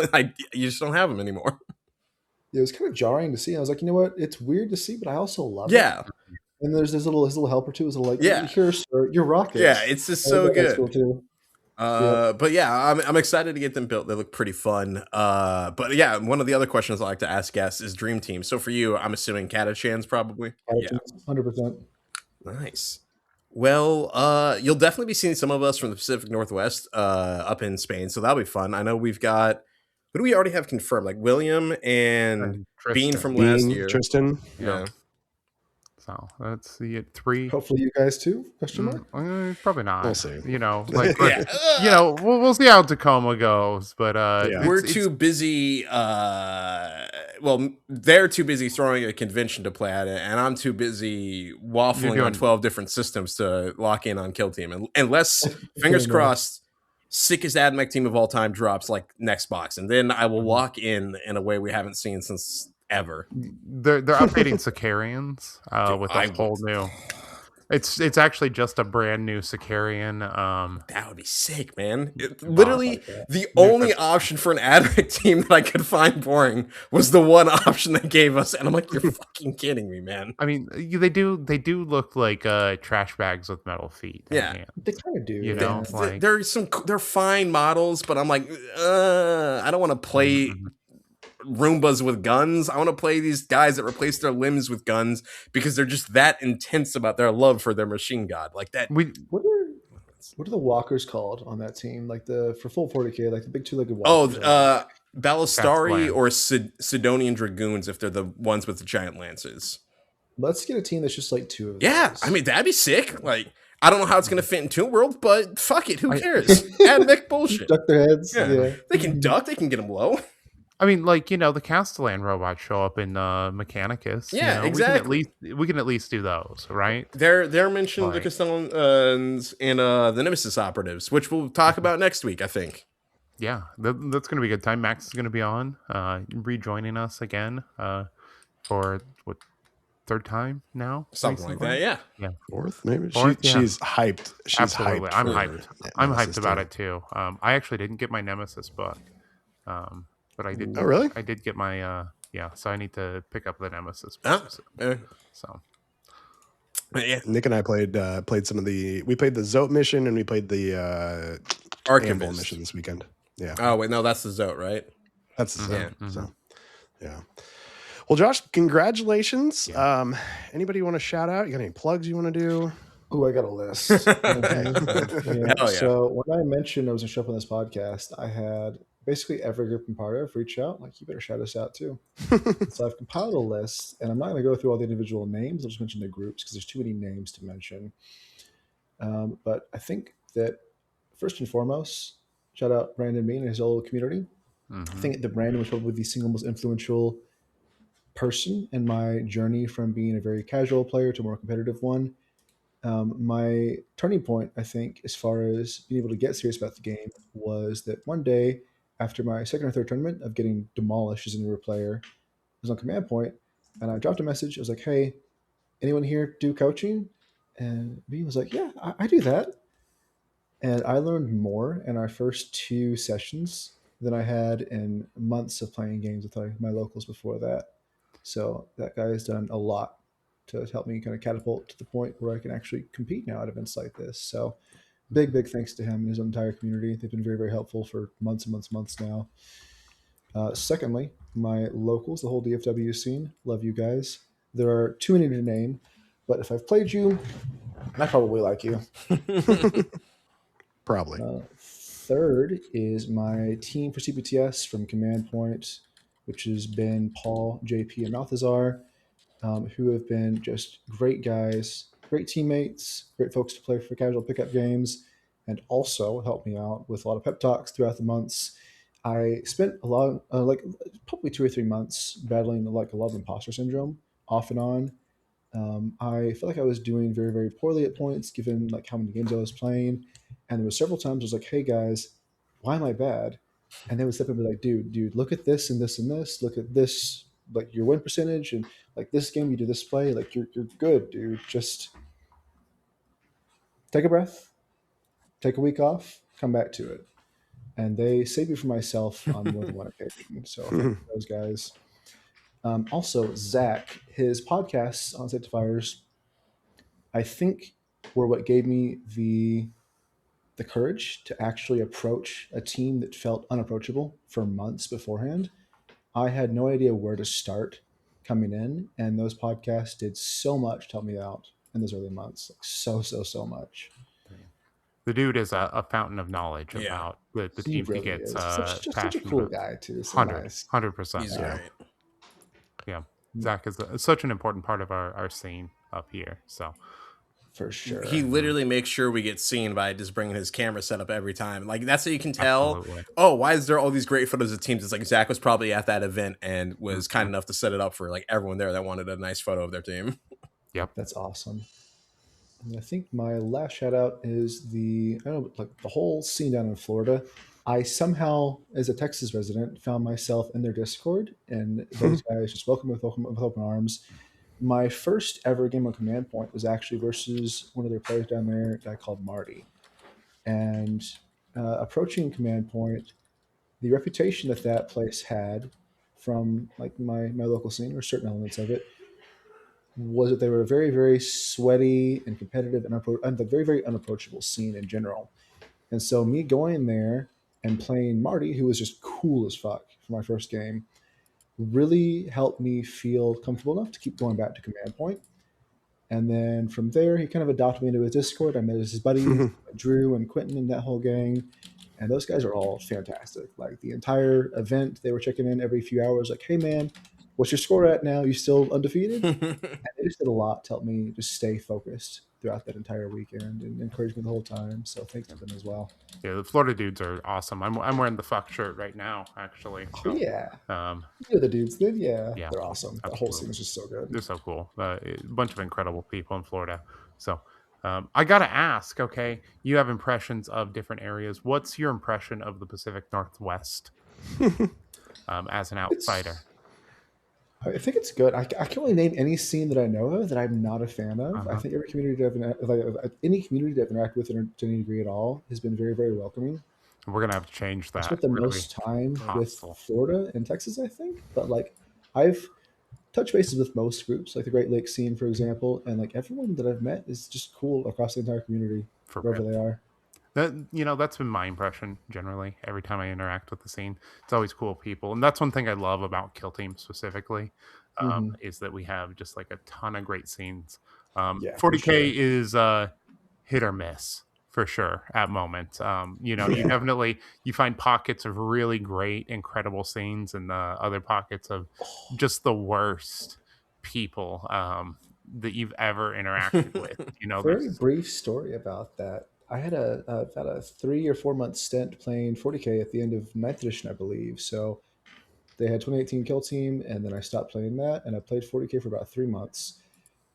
you just don't have them anymore. It was kind of jarring to see. I was like, you know what? It's weird to see, but I also love it. And there's his little helper too. Is like, here, sir, your rockets. Yeah, it's just so good. Cool too. But yeah, I'm excited to get them built. They look pretty fun. But yeah, one of the other questions I like to ask guests is Dream Team. So for you, I'm assuming Catachans probably. Yeah, 100%. Nice. Well, you'll definitely be seeing some of us from the Pacific Northwest up in Spain, so that'll be fun. I know we've got. Who do we already have confirmed? Like William and Bean from last year. Tristan. Yeah. So let's see it 3. Hopefully you guys too. Question mark? Probably not. We'll see. We'll see how Tacoma goes. But we're too busy. Well, they're too busy throwing a convention to play at it, and I'm too busy waffling on 12 different systems to lock in on Kill Team. And unless, fingers crossed, sickest AdMech team of all time drops like next box, and then I will lock in a way we haven't seen since ever. They're updating Sicarians with a whole new. It's actually just a brand new Sicarian. That would be sick, man. Literally, the only option for an AdMech team that I could find boring was the one option they gave us, and I'm like, you're fucking kidding me, man. I mean, they do look like trash bags with metal feet. Yeah, they kind of do. They're fine models, but I'm like, I don't want to play Roombas with guns. I want to play these guys that replace their limbs with guns because they're just that intense about their love for their machine god. Like that. What are the walkers called on that team? Like for full 40k, like the big two-legged walkers. Balistari or Sidonian Dragoons if they're the ones with the giant lances. Let's get a team that's just like two of Yeah, those. I mean, that'd be sick. Like, I don't know how it's going to fit in Toon World, but fuck it. Who cares? Add mech bullshit. Duck their heads. Yeah. They can duck. They can get them low. I mean, like, the Castellan robots show up in Mechanicus. Yeah, exactly. We can at least do those, right? They're mentioned the Castellans and the Nemesis operatives, which we'll talk about next week, I think. Yeah, that's going to be a good time. Max is going to be on, rejoining us again for what, third time now? Something recently? Like that, yeah. Fourth, maybe. She's hyped. She's absolutely. Hyped. I'm hyped. I'm hyped about it too. I actually didn't get my Nemesis book. But I did. Oh, really? I did get my so I need to pick up the Nemesis. So, yeah. Nick and I played some of the. We played the Zote mission and we played the Archivist mission this weekend. Yeah. Oh wait, no, that's the Zote, right? That's the Zote. Mm-hmm. So, yeah. Well, Josh, congratulations. Yeah. Anybody you want to shout out? You got any plugs you want to do? Oh, I got a list. Yeah. So when I mentioned I was going to show up on this podcast, I had basically every group I'm part of reach out. Like, you better shout us out too. So I've compiled a list, and I'm not going to go through all the individual names. I'll just mention the groups because there's too many names to mention. But I think that first and foremost, shout out Brandon Bean and his whole community. Mm-hmm. I think that Brandon was probably the single most influential person in my journey from being a very casual player to a more competitive one. My turning point, I think, as far as being able to get serious about the game was that one day after my second or third tournament of getting demolished as a newer player, I was on command point and I dropped a message. I was like, hey, anyone here do coaching? And B was like, yeah, I do that. And I learned more in our first 2 sessions than I had in months of playing games with my locals before that. So that guy has done a lot to help me kind of catapult to the point where I can actually compete now at events like this. So big thanks to him and his entire community. They've been very, very helpful for months and months now. Secondly, my locals, the whole DFW scene, love you guys. There are too many to name, but if I've played you, I probably like you. Probably. Third is my team for CPTS from Command Point, which has been Paul, JP, and Malthazar. Who have been just great guys, great teammates, great folks to play for casual pickup games, and also helped me out with a lot of pep talks throughout the months. I spent a lot, probably 2 or 3 months battling a lot of imposter syndrome off and on. I felt like I was doing very, very poorly at points, given how many games I was playing. And there were several times I was like, hey guys, why am I bad? And they would step in and be like, dude, look at this and this and this. Look at this, your win percentage, and this game you do this play, you're good, dude. Just take a breath, take a week off, come back to it. And they saved me from myself on more than one occasion. So thank you those guys. Also, Zach, his podcasts on Sanctifiers, I think were what gave me the courage to actually approach a team that felt unapproachable for months beforehand. I had no idea where to start coming in, and those podcasts did so much to help me out in those early months. So much. The dude is a fountain of knowledge about the team he gets. Such a cool guy too. So 100%. He's right. Yeah. Zach is such an important part of our scene up here. So for sure, he literally makes sure we get seen by just bringing his camera set up every time. That's how you can tell. Absolutely. Oh, why is there all these great photos of teams? It's Zach was probably at that event and was kind enough to set it up for everyone there that wanted a nice photo of their team. Yep, that's awesome. And I think my last shout out is the whole scene down in Florida. I somehow, as a Texas resident, found myself in their Discord, and those guys just welcome with open arms. My first ever game on Command Point was actually versus one of their players down there, a guy called Marty. And approaching Command Point, the reputation that place had from my local scene, or certain elements of it, was that they were very, very sweaty and competitive and a very, very unapproachable scene in general. And so me going there and playing Marty, who was just cool as fuck for my first game, really helped me feel comfortable enough to keep going back to Command Point. And then from there, he kind of adopted me into his Discord. I met his buddies, Drew and Quentin and that whole gang. And those guys are all fantastic. Like the entire event, they were checking in every few hours, like, hey, man, what's your score at now? You still undefeated? And they just did a lot to help me just stay focused throughout that entire weekend and encouraged me the whole time. So thanks to them as well. Yeah, the Florida dudes are awesome. I'm wearing the fuck shirt right now, actually. So, yeah. You're the dudes then? Yeah. They're awesome. Absolutely. The whole scene is just so good. They're so cool. A bunch of incredible people in Florida. So I got to ask, okay, you have impressions of different areas. What's your impression of the Pacific Northwest as an outsider? I think it's good. I can't really name any scene that I know of that I'm not a fan of. I think every community any community that I've interacted with to any degree at all has been very, very welcoming. We're gonna have to change that. I spent the most time with Florida and Texas, I think, but like I've touched bases with most groups, like the Great Lakes scene, for example, and like everyone that I've met is just cool across the entire community, wherever they are. That's been my impression generally. Every time I interact with the scene, it's always cool people, and that's one thing I love about Kill Team specifically, is that we have just like a ton of great scenes. 40K is hit or miss for sure at moments. You definitely you find pockets of really great, incredible scenes, and other pockets of just the worst people that you've ever interacted with. Very brief story about that. I had about a 3 or 4 month stint playing 40K at the end of 9th edition, I believe. So they had 2018 Kill Team, and then I stopped playing that, and I played 40K for about 3 months.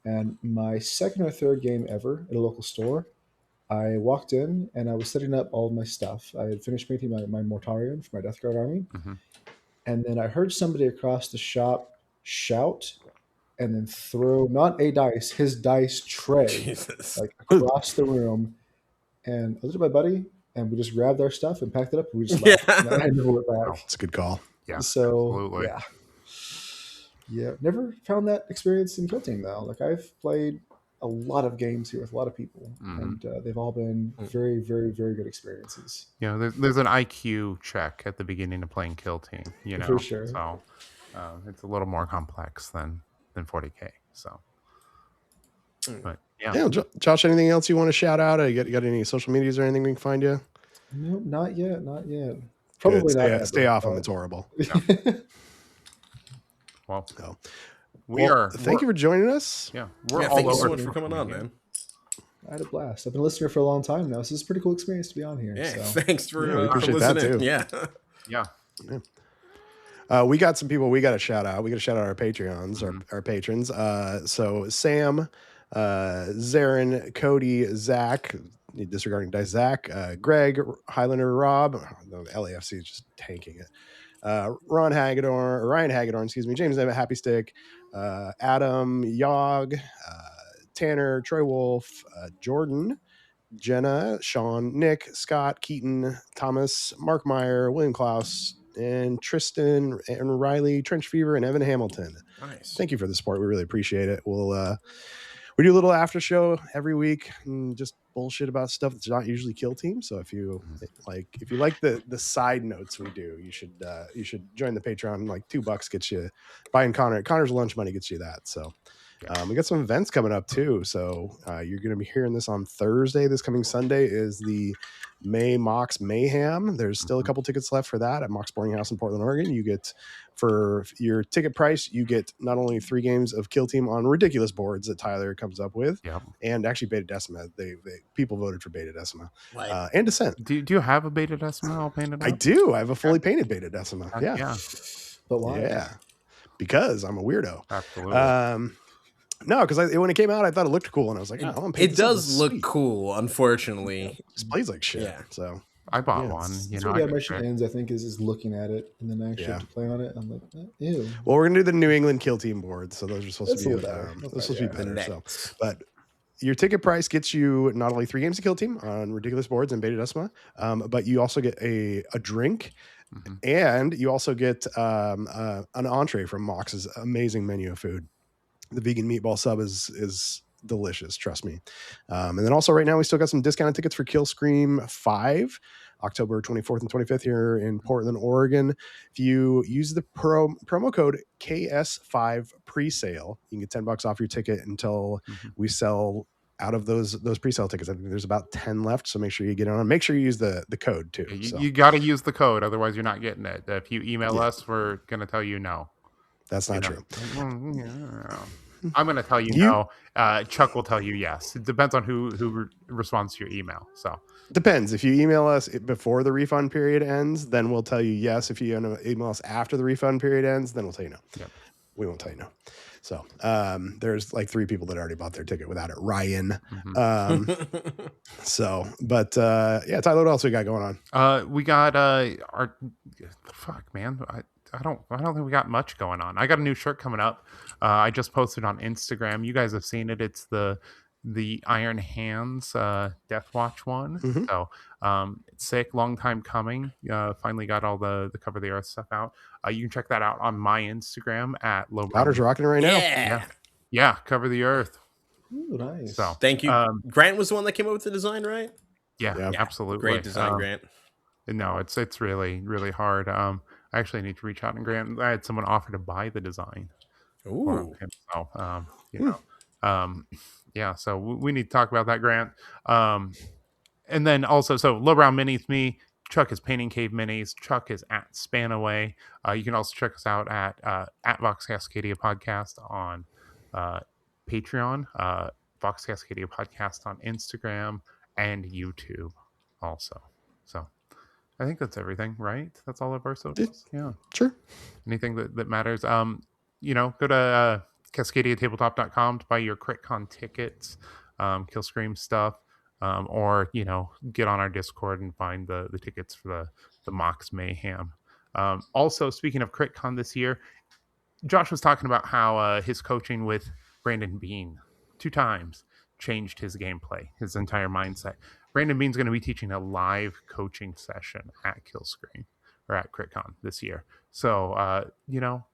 And my second or third game ever at a local store, I walked in and I was setting up all of my stuff. I had finished painting my Mortarion for my Death Guard army. And then I heard somebody across the shop shout and then throw, not a dice, his dice tray, like across the room. And I looked at my buddy, and we just grabbed our stuff and packed it up, and we just left. And I never went back. It's a good call. Yeah. So absolutely. yeah, never found that experience in Kill Team though. Like I've played a lot of games here with a lot of people, and they've all been very, very, very good experiences. There's an IQ check at the beginning of playing Kill Team. For sure. So it's a little more complex than 40K. So, but Josh, anything else you want to shout out? You got any social medias or anything we can find you? No, not yet. Probably not. Stay off them. It's horrible. Well, thank you for joining us. Yeah, thank you so much for coming on, man. I had a blast. I've been a listener for a long time now, so this is a pretty cool experience to be on here. Yeah, so. Thanks for appreciate listening. That too. Yeah. We got some people we got to shout out. We got to shout out our Patreons, our patrons. So Sam, Zarin, Cody, Zach, disregarding dice, Zach, Greg, Highlander, Rob, the LAFC is just tanking it. Ryan Hagedorn, excuse me, James Evan, Happy Stick, Adam, Yog, Tanner, Troy Wolf, Jordan, Jenna, Sean, Nick, Scott, Keaton, Thomas, Mark Meyer, William Klaus, and Tristan and Riley, Trench Fever, and Evan Hamilton. Nice. Thank you for the support. We really appreciate it. We do a little after show every week and just bullshit about stuff that's not usually Kill Team. So if you like the side notes we do, you should join the Patreon. Like $2 gets you buying Connor's lunch money gets you that. So we got some events coming up too. So you're going to be hearing this on Thursday. This coming Sunday is the May Mox Mayhem. There's still a couple tickets left for that at Mox Boarding House in Portland, Oregon. You get, for your ticket price, you get not only 3 games of Kill Team on ridiculous boards that Tyler comes up with, and actually Beta Decima. People voted for Beta Decima and Descent. Do you have a Beta Decima all painted up? I do. I have a fully painted Beta Decima. Yeah. But why? Yeah. Because I'm a weirdo. Absolutely. No, because when it came out, I thought it looked cool, and I was like, it does look cool. Unfortunately, it just plays like shit. Yeah. So I bought one. That's where the animation ends. I think is looking at it, and then I actually have to play on it. I'm like, ew. Well, we're gonna do the New England Kill Team board, so those are supposed to be better. Those supposed to be better. So, but your ticket price gets you not only 3 games of Kill Team on ridiculous boards and Beta Decima, but you also get a drink. And you also get an entree from Mox's amazing menu of food. The vegan meatball sub is delicious, trust me. And then also right now we still got some discounted tickets for Kill Scream 5 October 24th and 25th here in Portland, Oregon. If you use the promo code KS5 presale, you can get $10 off your ticket until we sell out of those pre-sale tickets. I think there's about 10 left, so make sure you get on. Make sure you use the code too. You got to use the code, otherwise you're not getting it. If you email us, we're gonna tell you no. That's not true. I'm gonna tell you no. Chuck will tell you yes. It depends on who responds to your email. So depends. If you email us before the refund period ends, then we'll tell you yes. If you email us after the refund period ends, then we'll tell you no. Yep. We won't tell you no. So there's like 3 people that already bought their ticket without it. Ryan. Yeah, Tyler, what else we got going on? We got our man. I don't think we got much going on. I got a new shirt coming up. I just posted on Instagram. You guys have seen it. It's the Iron Hands Death Watch one. So it's sick. Long time coming. Finally got all the Cover the Earth stuff out. You can check that out on my Instagram at Low. Potter's rocking it right now. Yeah. Cover the Earth. Ooh, nice. So thank you. Grant was the one that came up with the design, right? Yeah, absolutely. Great design, Grant. No, it's really, really hard. I actually need to reach out and Grant. I had someone offer to buy the design. Ooh. Yeah, so we need to talk about that, Grant. And then also, so Lowbrow Minis, me, Chuck is Painting Cave Minis. Chuck is at Spanaway. You can also check us out at Vox Cascadia Podcast on Patreon, Vox Cascadia Podcast on Instagram and YouTube also. So I think that's everything, right? That's all of our socials. Yeah, sure. Anything that matters. Go to CascadiaTabletop.com to buy your CritCon tickets, Killscream stuff, or get on our Discord and find the tickets for the Mox Mayhem. Also, speaking of CritCon this year, Josh was talking about how his coaching with Brandon Bean 2 times changed his gameplay, his entire mindset. Brandon Bean's going to be teaching a live coaching session at Killscream or at CritCon this year. So,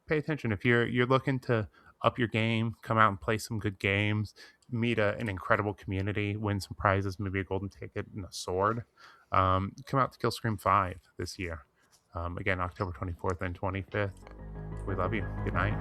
pay attention. If you're looking to up your game, come out and play some good games, meet an incredible community, win some prizes, maybe a golden ticket and a sword, come out to Killscream 5 this year. Again, October 24th and 25th. We love you. Good night.